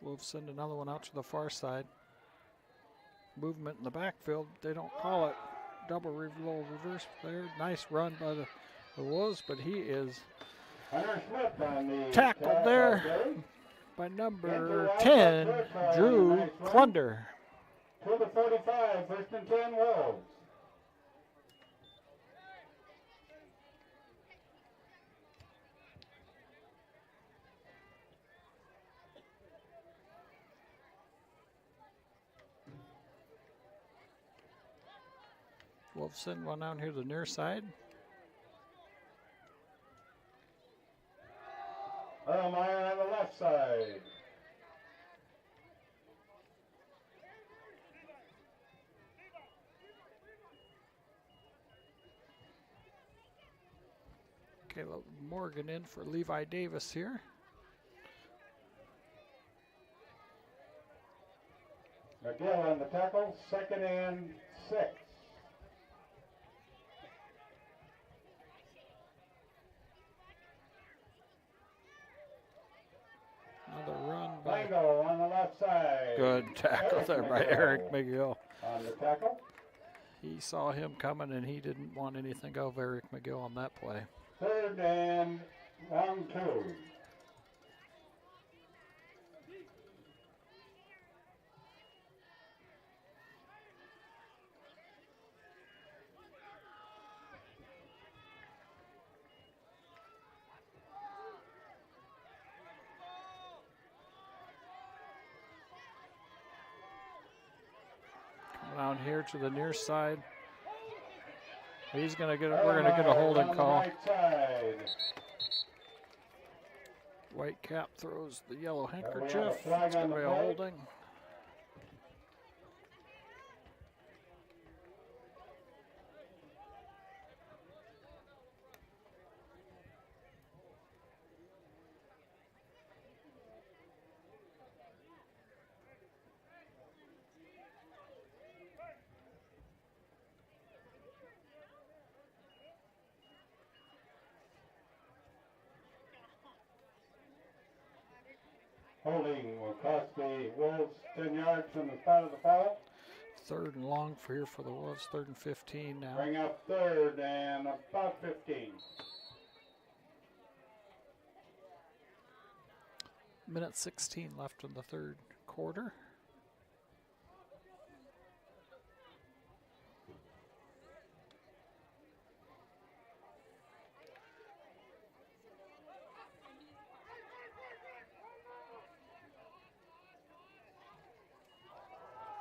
Wolves send another one out to the far side. Movement in the backfield. They don't call it. Double little reverse there. Nice run by the Wolves, but he is tackled there by number 10, Drew Klunder. To the 45, first and 10 Wolves. Wolves send one out here to the near side. Meyer on the left side. Caleb Morgan in for Levi Davis here. McGill on the tackle, second and 6. Another run by Mango on the left side. good tackle there by Eric McGill. On the tackle. He saw him coming and he didn't want anything of Eric McGill on that play. Third and 1-2. Down here to the near side. He's gonna get. We're gonna get a holding call. Right side. Whitecap throws the yellow we have handkerchief. a flag It's gonna on be the a play. holding. Holding will cost the Wolves 10 yards from the spot of the foul. Third and long for here for the Wolves. Third and 15 now. Bring up third and about 15. Minute 16 left in the third quarter.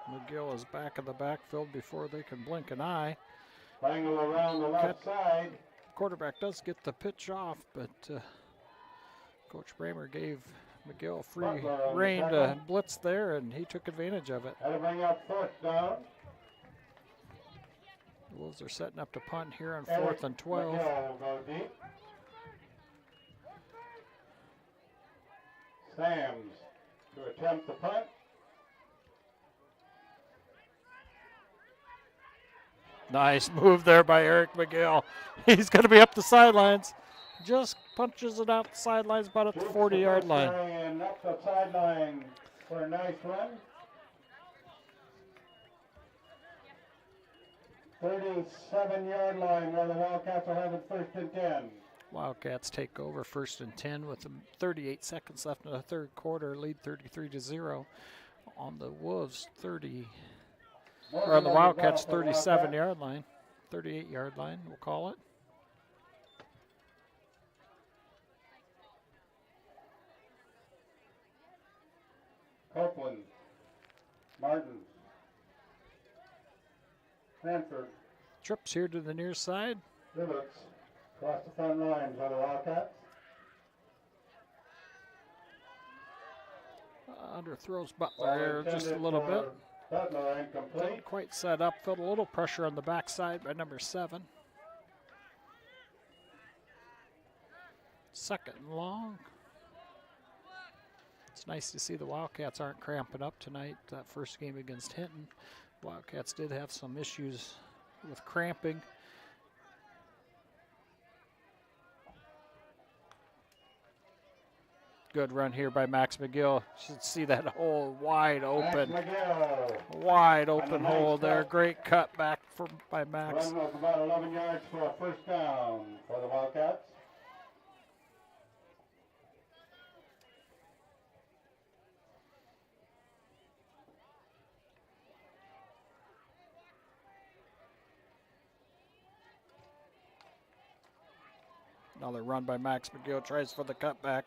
McGill is back in the backfield before they can blink an eye. Angle around the left side. Quarterback does get the pitch off, but Coach Bramer gave McGill free Butler on the rein to tackle. blitz there, and he took advantage of it. That'll bring up fourth down. The Wolves are setting up to punt here on Eric 4th and 12. McGill will go deep. Sams to attempt the punt. Nice move there by Eric McGill. He's going to be up the sidelines. Just punches it out the sidelines about at the 40-yard line. And up the sideline for a nice run. 37-yard line where the Wildcats will have it first and 10. Wildcats take over 1st and 10 with 38 seconds left in the third quarter. Lead 33-0 on the Wolves 30. Or on the Wildcats 37-yard line, 38-yard line, we'll call it. Copeland, Martin, Sanford, Trips here to the near side. Rivets across the front line for the Wildcats. Underthrows Ball Butler just a intended little for bit. Butler, incomplete. Didn't quite set up. Felt a little pressure on the backside by number 7. Second and long. It's nice to see the Wildcats aren't cramping up tonight. That first game against Hinton, Wildcats did have some issues with cramping. Good run here by Max McGill. Should see that hole wide open. Max McGill. Wide open nice hole there. cut. Great cut back by Max. Run of about 11 yards for a first down for the Wildcats. Another run by Max McGill. Tries for the cutback.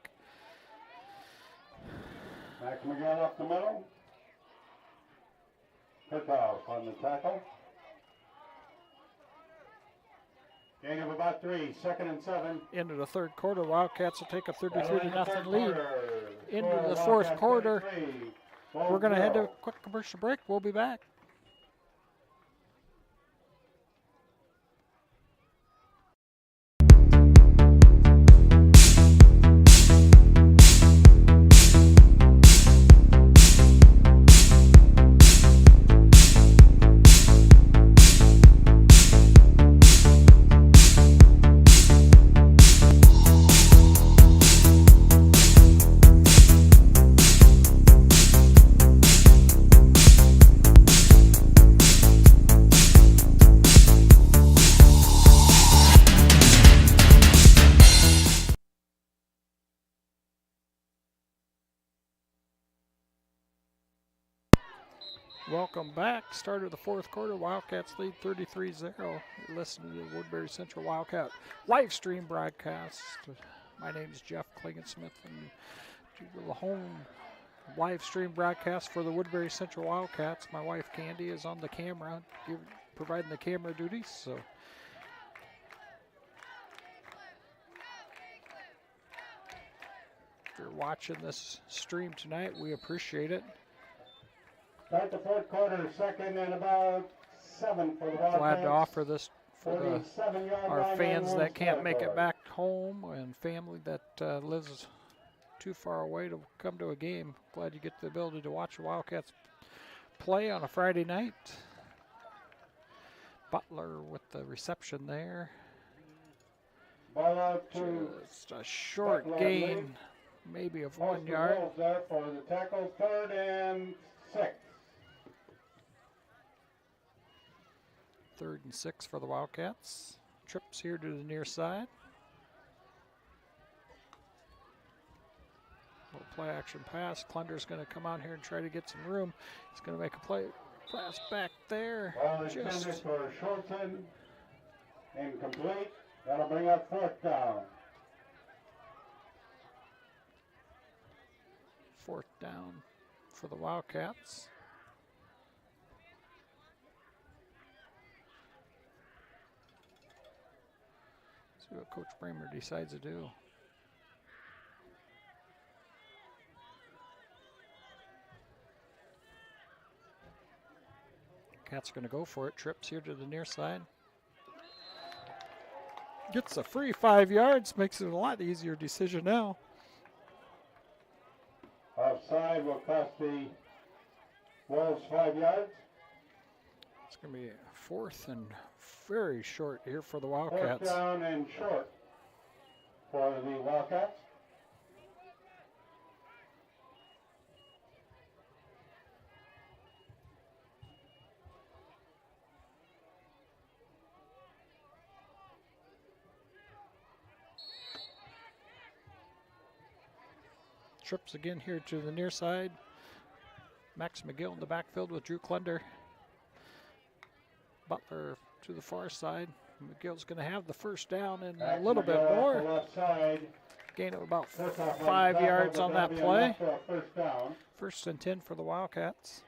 Max McGill up the middle. Kirchhoff on the tackle. Gain of about 3, 2nd and 7. Into the third quarter, Wildcats will take a Battle 33 to in the nothing third lead. quarter. Into Score the fourth Wildcats quarter. 33, We're going to head to a 12-0. quick commercial break. We'll be back. Welcome back. Start of the fourth quarter. Wildcats lead 33-0. You're listening to the Woodbury Central Wildcat live stream broadcast. My name is Jeff Klingensmith, and do the home live stream broadcast for the Woodbury Central Wildcats. My wife Candy is on the camera, providing the camera duties. So if you're watching this stream tonight, we appreciate it. Start the fourth quarter, 2nd and about 7 for the Wildcats. Glad to offer this for 47-yard our line fans on that can't make it territory. back home and family that lives too far away to come to a game. Glad you get the ability to watch the Wildcats play on a Friday night. Butler with the reception there. Ball out to Just a short Butler, gain, maybe of 1 Post yard. Wolves there for the tackle, 3rd and 6. 3rd and 6 for the Wildcats. Trips here to the near side. Little play action pass. Klunder's going to come out here and try to get some room. He's going to make a play. Pass back there. Ball intended for Shorten. Incomplete. That'll bring up 4th down. 4th down for the Wildcats. See what Coach Bramer decides to do. Cats are going to go for it. Trips here to the near side. Gets a free 5 yards. Makes it a lot easier decision now. Offside will cost the Wolves 5 yards. It's going to be 4th and very short here for the 4th Wildcats. down and short for the Wildcats. Trips again here to the near side. Max McGill in the backfield with Drew Klunder. Butler to the far side. McGill's going to have the first down and a little bit McGill off more. the left side. Gain of about First off 5 tackle, yards but on that'll that be play. enough for a first down. 1st and 10 for the Wildcats.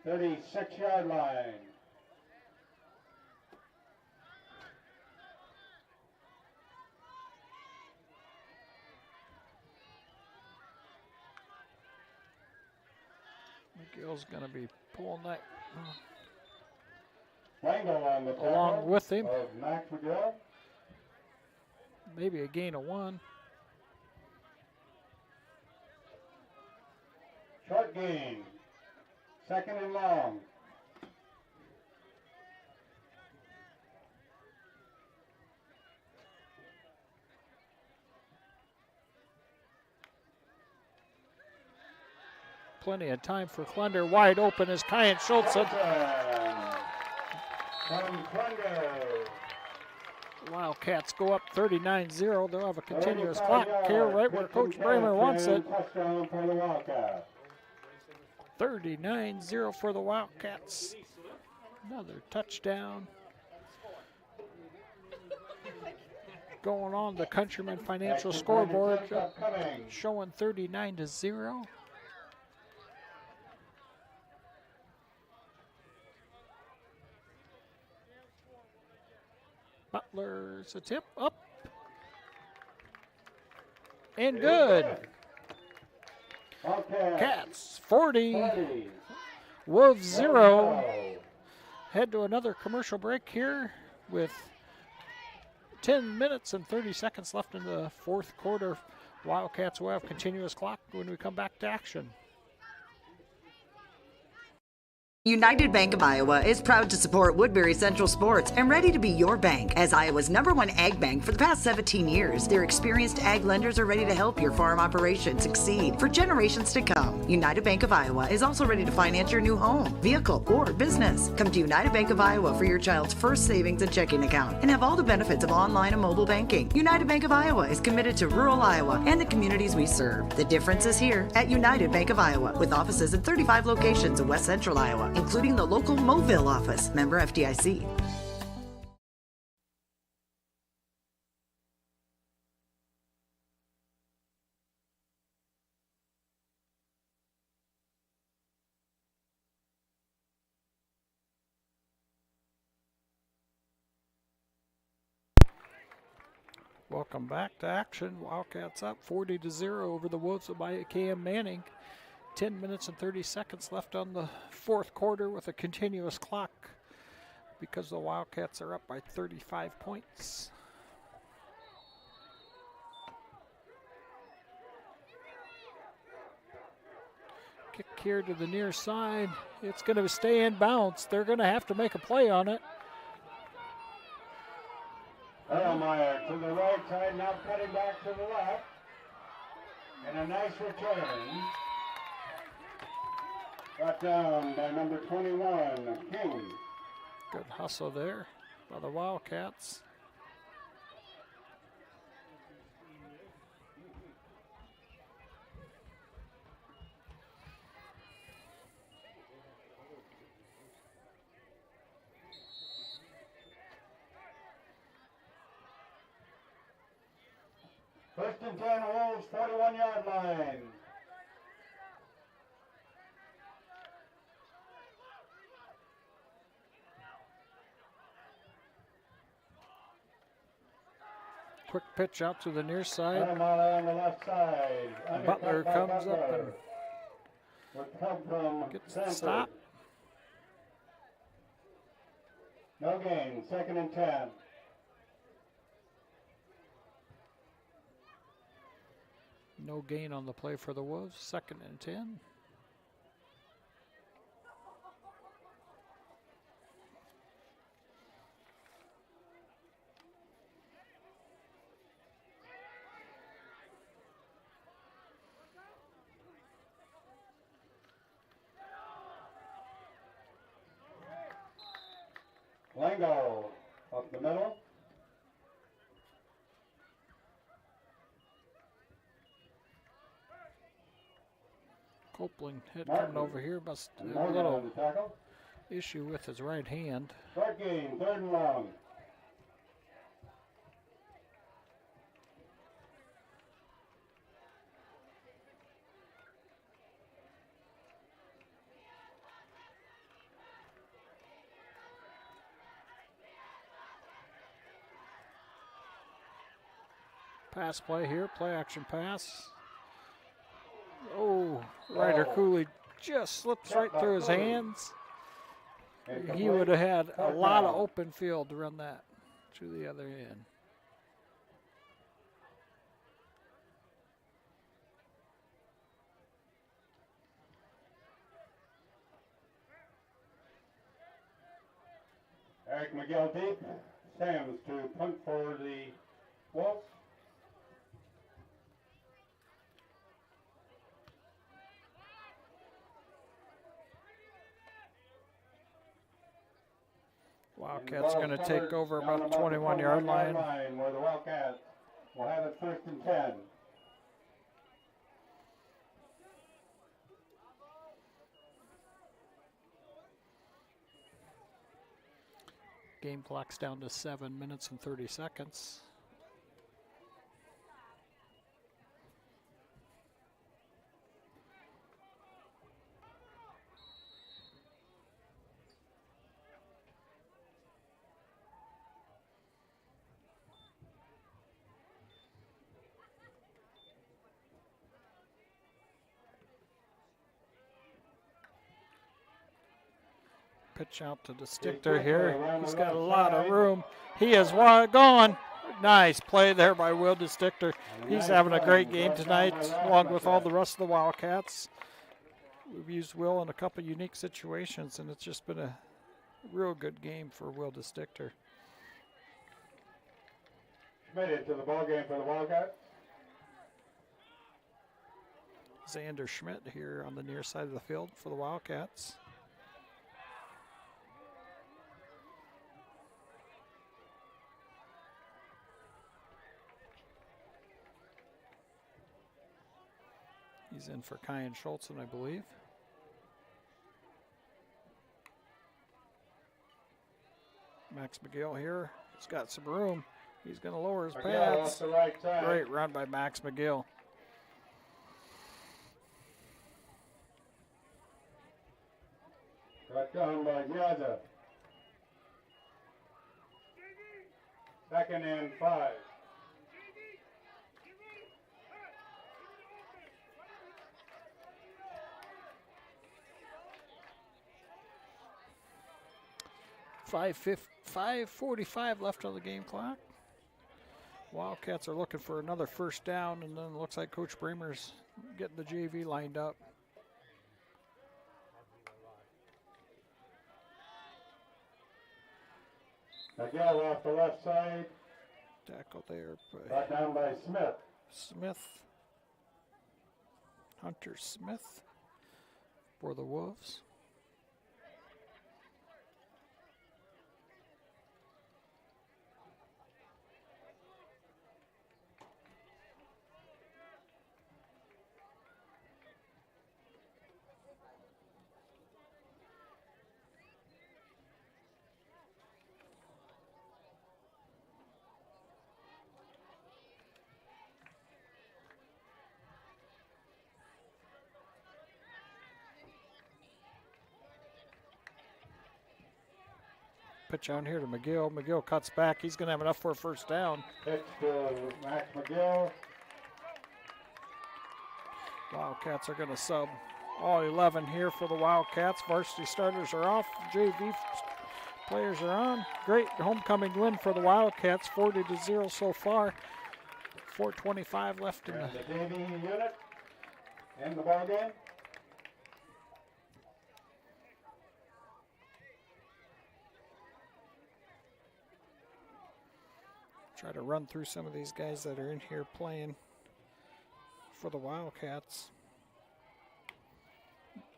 36-yard line. Gill's going to be pulling that Langle on the along tackle with him. of Max McGill. Maybe a gain of 1. Short gain. Second and long. Plenty of time for Klunder. Wide open is Kyan Schultzen. From Klunder. Wildcats go up 39-0. They'll have a continuous clock here right where Coach Bramer wants it. Touchdown for the Wildcats. 39-0 for the Wildcats. Another touchdown. Going on the Countryman Financial scoreboard, showing 39-0. Butler's a tip up. And good. Cats 40. Wolves 0. Head to another commercial break here with 10 minutes and 30 seconds left in the fourth quarter. Wildcats will have continuous clock when we come back to action. United Bank of Iowa is proud to support Woodbury Central Sports and ready to be your bank as Iowa's #1 ag bank for the past 17 years. Their experienced ag lenders are ready to help your farm operation succeed for generations to come. United Bank of Iowa is also ready to finance your new home, vehicle, or business. Come to United Bank of Iowa for your child's first savings and checking account and have all the benefits of online and mobile banking. United Bank of Iowa is committed to rural Iowa and the communities we serve. The difference is here at United Bank of Iowa with offices in 35 locations in West Central Iowa, including the local Mobile office, member FDIC. Welcome back to action. Wildcats up 40-0 over the Wolves of IKM-Manning. 10 minutes and 30 seconds left on the fourth quarter with a continuous clock because the Wildcats are up by 35 points. Kick here to the near side. It's going to stay in bounds. They're going to have to make a play on it. Erlmeyer to the right side, now cutting back to the left. And a nice return. Got down by number 21, King. Good hustle there by the Wildcats. First and 10, Wolves, 41-yard line. Quick pitch out to the near side. On the left side. Butler comes up and would come from gets Sanford. stop. No gain, second and 10. No gain on the play for the Wolves. Second and 10. Lango up the middle. Copeland had Martin. coming over here, must have a Morgan little on the tackle. issue with his right hand. Short gain, third and long. Pass play here, play action pass. Oh, Ryder Cooley just slips right through his hands. He would have had a lot of open field to run that to the other end. Eric McGill deep. Sams to punt for the Wolves. Wildcats going to take over about the 21-yard line. Where the Wildcats will have it 1st and 10. Game clock's down to 7 minutes and 30 seconds. Pitch out to the Stichter here. He's got a lot of room. He is gone. Nice play there by Will DeStichter. He's having a great game tonight, along with all the rest of the Wildcats. We've used Will in a couple unique situations, and it's just been a real good game for Will DeStichter. Schmidt into the ball game for the Wildcats. Xander Schmidt here on the near side of the field for the Wildcats. He's in for Kyan Schultzen, I believe. Max McGill here. He's got some room. He's going to lower his pads. The right side. Great run by Max McGill. Got down by Yaza. 2nd and 5. $5:45 left on the game clock. Wildcats are looking for another 1st down, and then it looks like Coach Bramer's getting the JV lined up. McGill off the left side. Tackle there by Brought down by Smith. Smith. Hunter Smith for the Wolves. Pitch on here to McGill. McGill cuts back. He's going to have enough for a 1st down. Pitch to Max McGill. Wildcats are going to sub all 11 here for the Wildcats. Varsity starters are off. JV players are on. Great homecoming win for the Wildcats, 40-0 so far. 4:25 left in the JV unit in the ball game. Try to run through some of these guys that are in here playing for the Wildcats.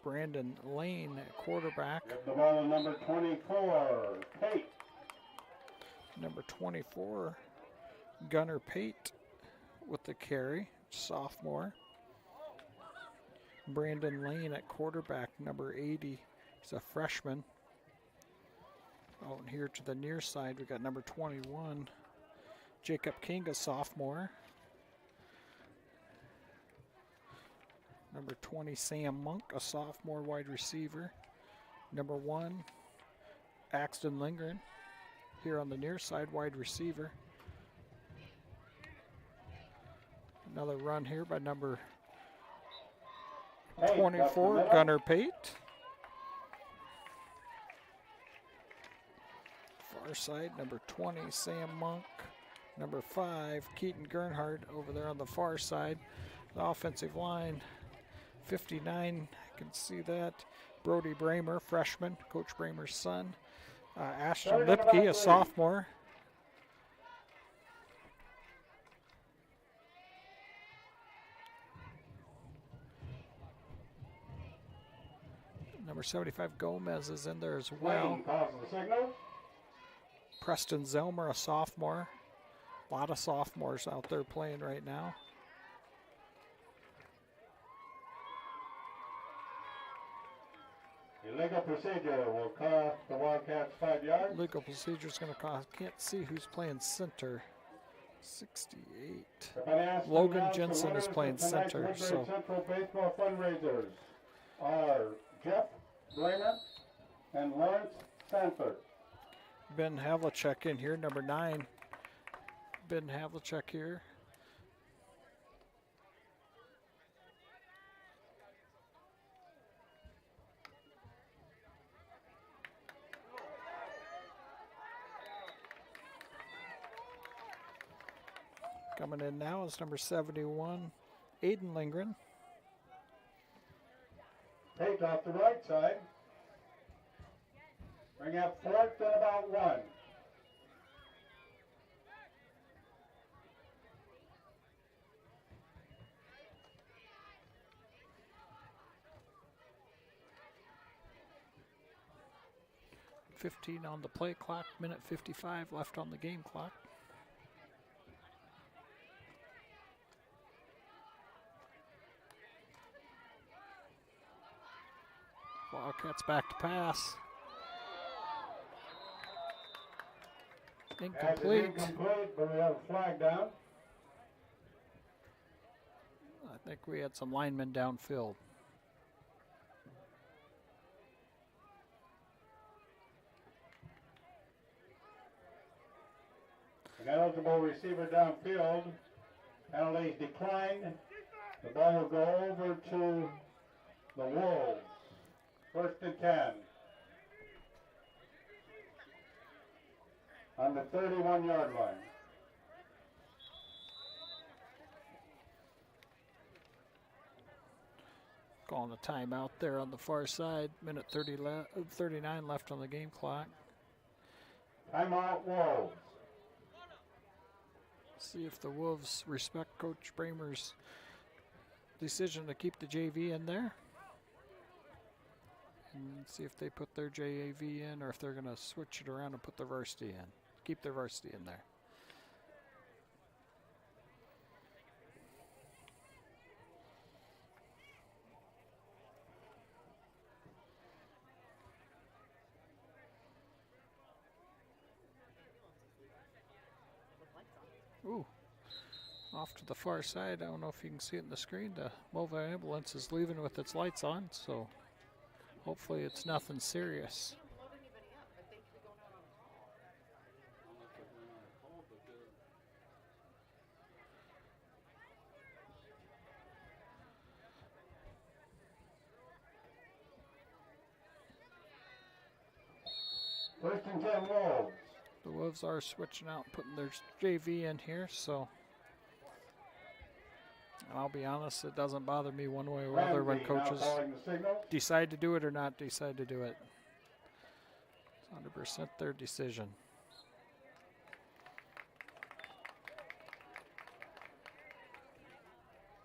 Brandon Lane at quarterback. Get the ball to number 24, Pate. Number 24, Gunnar Pate with the carry, sophomore. Brandon Lane at quarterback, number 80. He's a freshman. Out here to the near side, we got number 21. Jacob King, a sophomore. Number 20, Sam Monk, a sophomore wide receiver. Number 1, Axton Lindgren, here on the near side, wide receiver. Another run here by number Pate, 24, Gunnar Pate. Far side, number 20, Sam Monk. Number 5, Keaton Gernhardt over there on the far side. The offensive line, 59, I can see that. Brody Bramer, freshman, Coach Bramer's son. Ashton Lipke, a sophomore. Number 75, Gomez, is in there as well. Preston Zelmer, a sophomore. A lot of sophomores out there playing right now. Illegal procedure will cost the Wildcats 5 yards. Legal procedure is going to cost. Can't see who's playing center. 68. Logan Jensen is playing center. So Central baseball fundraisers are Jeff Blainer and Lawrence Sanford. Ben Havlicek in here, number 9. Ben Havlicek here. Coming in now is number 71, Aiden Lindgren. Pate off the right side. Bring up 4th and about 1. $15 on the play clock, minute 55 left on the game clock. Wildcats back to pass. Incomplete. Incomplete, but we have a flag down. I think we had some linemen downfield. An eligible receiver downfield. Penalties declined. The ball will go over to the Wolves. 1st and 10. On the 31-yard line. Calling a timeout there on the far side. Minute 39 left on the game clock. Timeout Wolves. See if the Wolves respect Coach Bramer's decision to keep the JV in there. And see if they put their JV in or if they're going to switch it around and put the varsity in. Keep their varsity in there. Ooh, off to the far side. I don't know if you can see it in the screen. The mobile ambulance is leaving with its lights on, so hopefully it's nothing serious. First and 10 Wolves. The Wolves are switching out, putting their JV in here, so I'll be honest, it doesn't bother me one way or other when coaches decide to do it or not decide to do it. It's 100% their decision.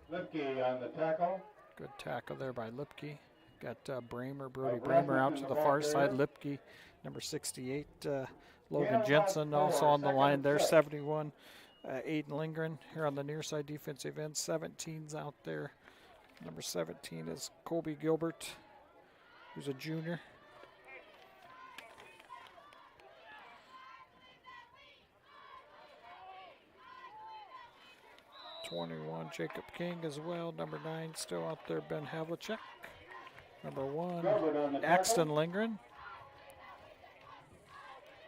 Lipke on the tackle. Good tackle there by Lipke. Got Brody Bramer out to the far side. Lipke, number 68. Logan Jensen also on the line there, 71. Aiden Lindgren here on the near side defensive end. 17's out there. Number 17 is Colby Gilbert, who's a junior. #21, Jacob King as well. Number 9 still out there, Ben Havlicek. Number 1, Axton Lindgren.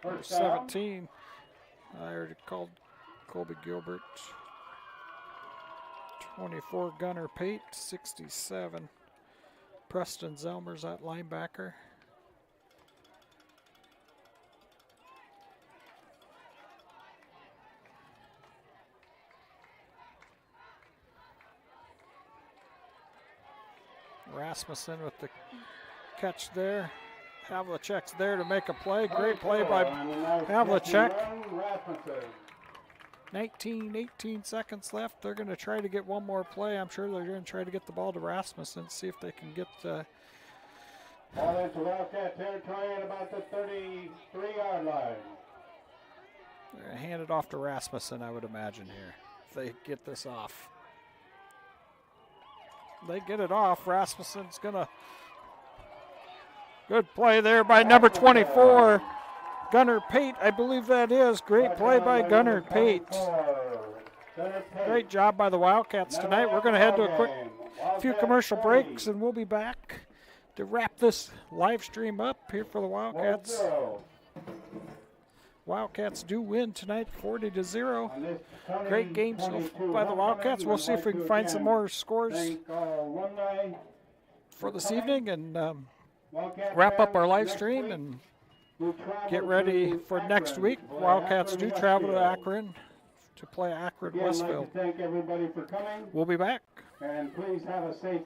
Number 17, I already called Colby Gilbert. 24, Gunnar Pate. 67, Preston Zelmer's at linebacker. Rasmussen with the catch there. Havlicek's there to make a play. Great play by Havlicek. 18 seconds left. They're going to try to get one more play. I'm sure they're going to try to get the ball to Rasmussen, see if they can get Ball into Wildcat territory at about the 33-yard line. they're going to hand it off to Rasmussen, I would imagine, here, if they get this off. They get it off. Rasmussen's going to... Good play there by number 24, Gunnar Pate, I believe that is. Great play by Gunnar Pate. Great job by the Wildcats tonight. We're going to head to a few commercial breaks, and we'll be back to wrap this live stream up here for the Wildcats. Wildcats do win tonight, 40-0. Great game by the Wildcats. We'll see if we can find some more scores for this evening and wrap up our live stream and get ready for next week. Wildcats do travel to Akron to play Akron Westfield. Thank everybody for coming. We'll be back. And please have a safe.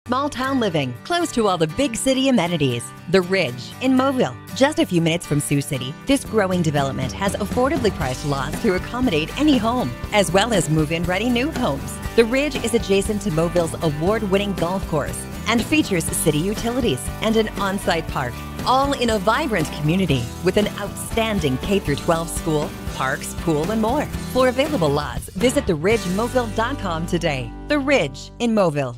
Small town living, close to all the big city amenities. The Ridge in Mobile, just a few minutes from Sioux City. This growing development has affordably priced lots to accommodate any home, as well as move-in ready new homes. The Ridge is adjacent to Mobille's award-winning golf course and features city utilities and an on-site park, all in a vibrant community with an outstanding K-12 school, parks, pool, and more. For available lots, visit theridgemobile.com today. The Ridge in Mobile.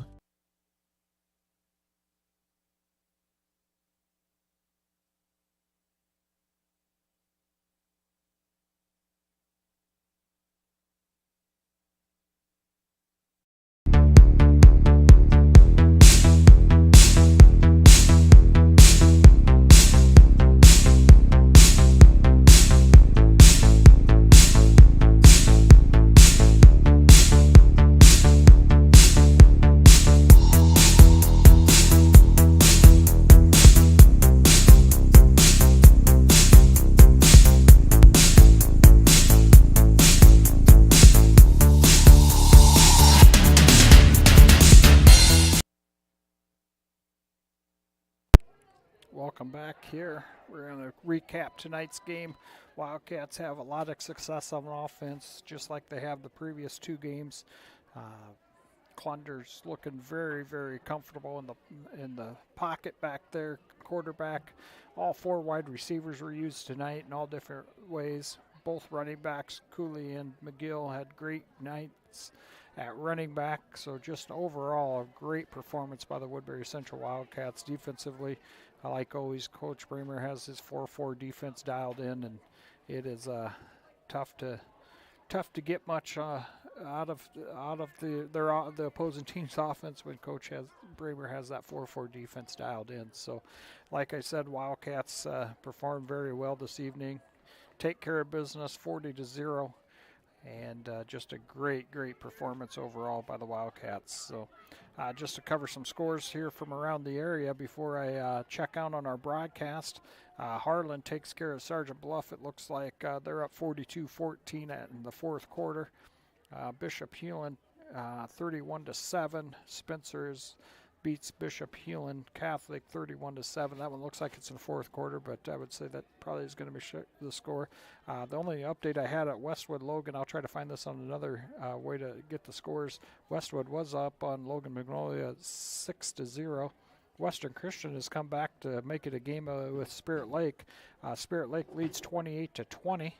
Welcome back here. We're going to recap tonight's game. Wildcats have a lot of success on offense, just like they have the previous two games. Klunder's looking very, very comfortable in the pocket back there. Quarterback, all four wide receivers were used tonight in all different ways. Both running backs, Cooley and McGill, had great nights at running back. So just overall a great performance by the Woodbury Central Wildcats defensively. Like always, Coach Bramer has his 4-4 defense dialed in, and it is tough to get much out of the opposing team's offense when Coach Bramer has that 4-4 defense dialed in. So, like I said, Wildcats performed very well this evening. Take care of business, 40-0, and just a great performance overall by the Wildcats. So. Just to cover some scores here from around the area before I check out on our broadcast. Harlan takes care of Sergeant Bluff. It looks like they're up 42-14 in the fourth quarter. Bishop Hewlin 31-7. Spencer's beats Bishop Hewlin Catholic 31-7. That one looks like it's in the fourth quarter, but I would say that probably is going to be the score. The only update I had at Westwood Logan, I'll try to find this on another way to get the scores. Westwood was up on Logan Magnolia 6-0. Western Christian has come back to make it a game with Spirit Lake. Spirit Lake leads 28-20.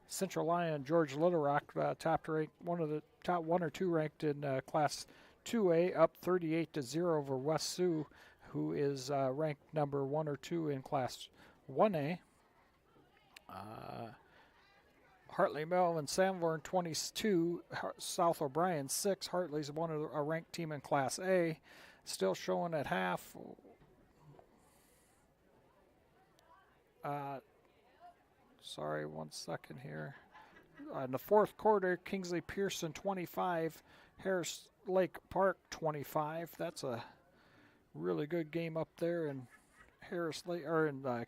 Central Lyon, George Little Rock, top ranked, one of the top one or two ranked in Class 2A, up 38-0 over West Sioux, who is ranked number 1 or 2 in Class 1A. Hartley Mel and Sanborn 22, South O'Brien 6. Hartley's a ranked team in Class A, still showing at half. Sorry, 1 second here. In the fourth quarter, Kingsley Pearson 25, Harris Lake Park 25. That's a Really good game up there in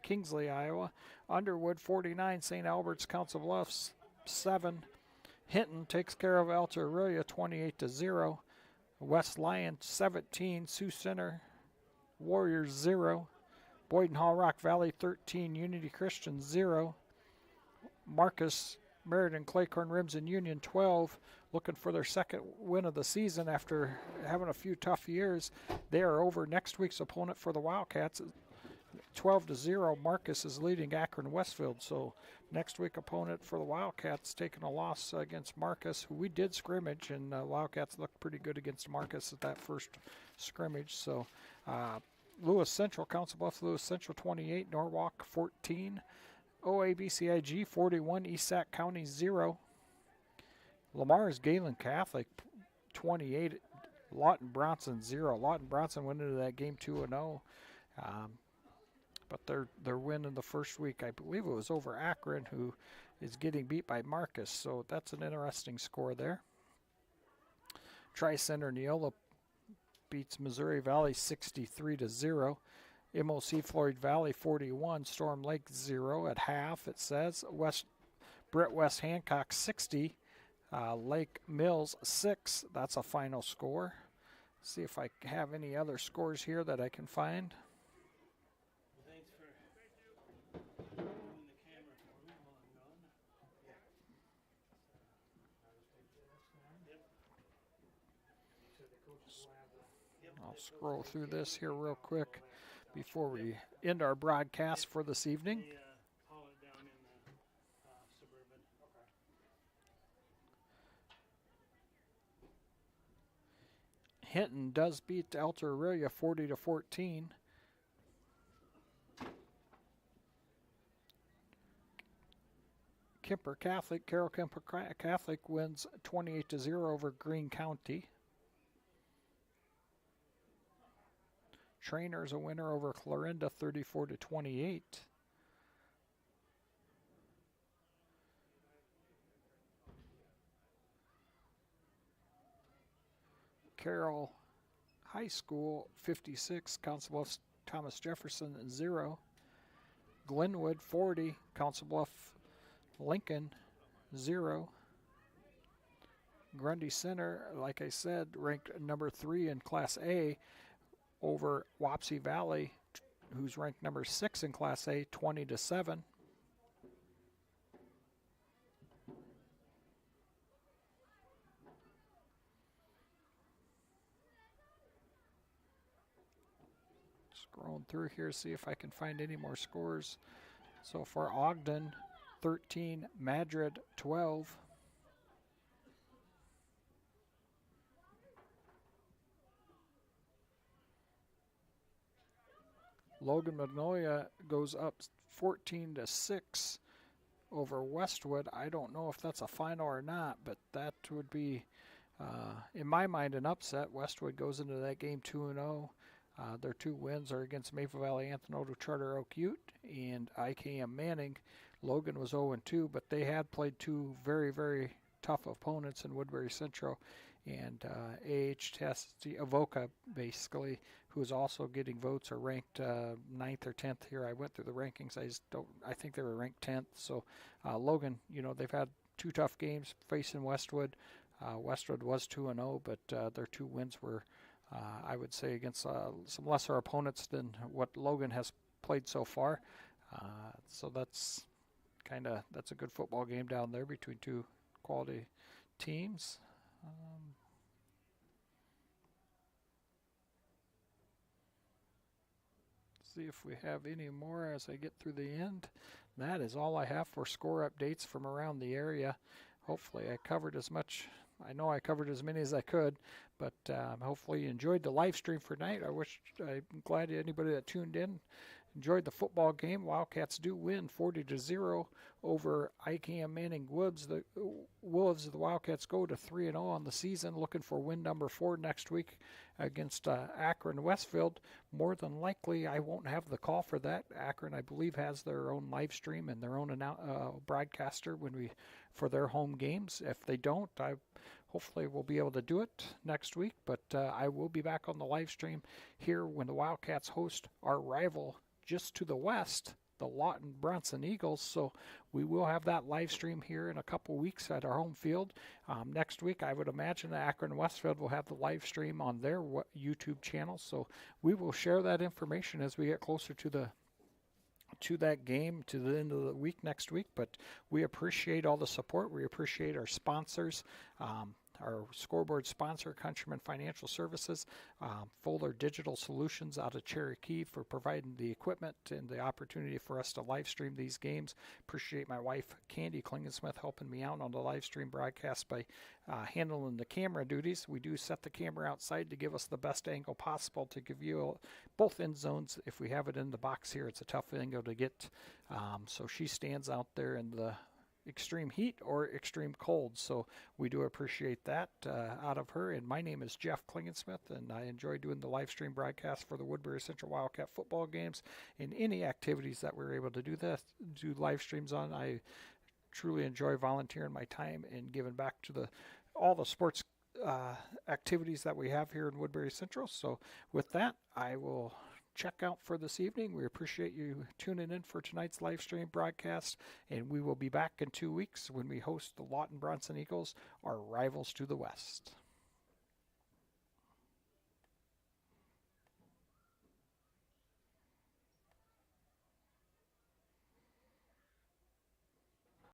Kingsley, Iowa. Underwood 49, St. Albert's Council Bluffs 7. Hinton takes care of Alta Aurelia 28-0. West Lyon 17, Sioux Center Warriors 0. Boyden Hall Rock Valley 13, Unity Christian 0. Marcus Meriden Claycorn Rims and Union 12, looking for their second win of the season after having a few tough years. They are over next week's opponent for the Wildcats. 12-0. Marcus is leading Akron Westfield. So next week opponent for the Wildcats taking a loss against Marcus, who we did scrimmage, and Wildcats looked pretty good against Marcus at that first scrimmage. So Lewis Central, Council Bluffs, Lewis Central 28, Norwalk 14. OABCIG 41, East Sac County 0. Lamar's Galen Catholic 28, Lawton Bronson 0. Lawton Bronson went into that game 2-0. But their win in the first week, I believe it was over Akron, who is getting beat by Marcus. So that's an interesting score there. Tri-Center Neola beats Missouri Valley 63-0. MOC Floyd Valley 41, Storm Lake 0 at half, it says. Brett West Hancock 60, Lake Mills 6. That's a final score. See if I have any other scores here that I can find. Thanks for moving the camera for me while I'm gone. Yeah. Yep. You said the coaches will have the. Yep. I'll scroll through this here real quick before we end our broadcast for this evening. They haul it down in the Suburban. Hinton does beat Alta Aurelia 40-14. Carroll Kemper Catholic wins 28-0 over Greene County. Trainer's a winner over Clarinda 34-28. Carroll High School 56, Council Bluffs Thomas Jefferson 0. Glenwood 40, Council Bluff Lincoln 0. Grundy Center, like I said, ranked number 3 in Class A over Wapsie Valley, who's ranked number 6 in Class A, 20-7. Scrolling through here, see if I can find any more scores. So for Ogden, 13, Madrid 12. Logan Magnolia goes up 14-6 over Westwood. I don't know if that's a final or not, but that would be, in my mind, an upset. Westwood goes into that game 2-0. Their 2 wins are against Maple Valley Anthony Charter Oak Ute and IKM-Manning. Logan was 0-2, but they had played 2 very, very tough opponents in Woodbury Central and AHTSC Avoca, basically, who is also getting votes, are ranked 9th or 10th here. I went through the rankings. I think they were ranked 10th. So Logan, they've had 2 tough games facing Westwood. Westwood was 2-0, but their 2 wins were, I would say, against some lesser opponents than what Logan has played so far. So that's a good football game down there between 2 quality teams. See if we have any more as I get through the end. That is all I have for score updates from around the area. Hopefully I covered as much. I know I covered as many as I could, but hopefully you enjoyed the live stream for tonight. I'm glad anybody that tuned in enjoyed the football game. Wildcats do win 40-0 over IKM-Manning Wolves. The Wildcats go to 3-0 on the season, looking for win number 4 next week against Akron Westfield. More than likely, I won't have the call for that. Akron, I believe, has their own live stream and their own broadcaster for their home games. If they don't, I hopefully we'll be able to do it next week, but I will be back on the live stream here when the Wildcats host our rival just to the west, the Lawton Bronson Eagles. So we will have that live stream here in a couple weeks at our home field. Next week, I would imagine that Akron Westfield will have the live stream on their YouTube channel. So we will share that information as we get closer to that game, to the end of the week next week. But we appreciate all the support. We appreciate our sponsors, our scoreboard sponsor, Countryman Financial Services, Fuller Digital Solutions out of Cherokee for providing the equipment and the opportunity for us to live stream these games. Appreciate my wife, Candy Klingensmith, helping me out on the live stream broadcast by handling the camera duties. We do set the camera outside to give us the best angle possible to give you both end zones. If we have it in the box here, it's a tough angle to get. So she stands out there in the extreme heat or extreme cold, so we do appreciate that out of her. And my name is Jeff Klingensmith, and I enjoy doing the live stream broadcast for the Woodbury Central Wildcat football games and any activities that we're able to do live streams on. I truly enjoy volunteering my time and giving back to all the sports activities that we have here in Woodbury Central. So with that, I will check out for this evening. We appreciate you tuning in for tonight's live stream broadcast, and we will be back in 2 weeks when we host the Lawton Bronson Eagles, our rivals to the west.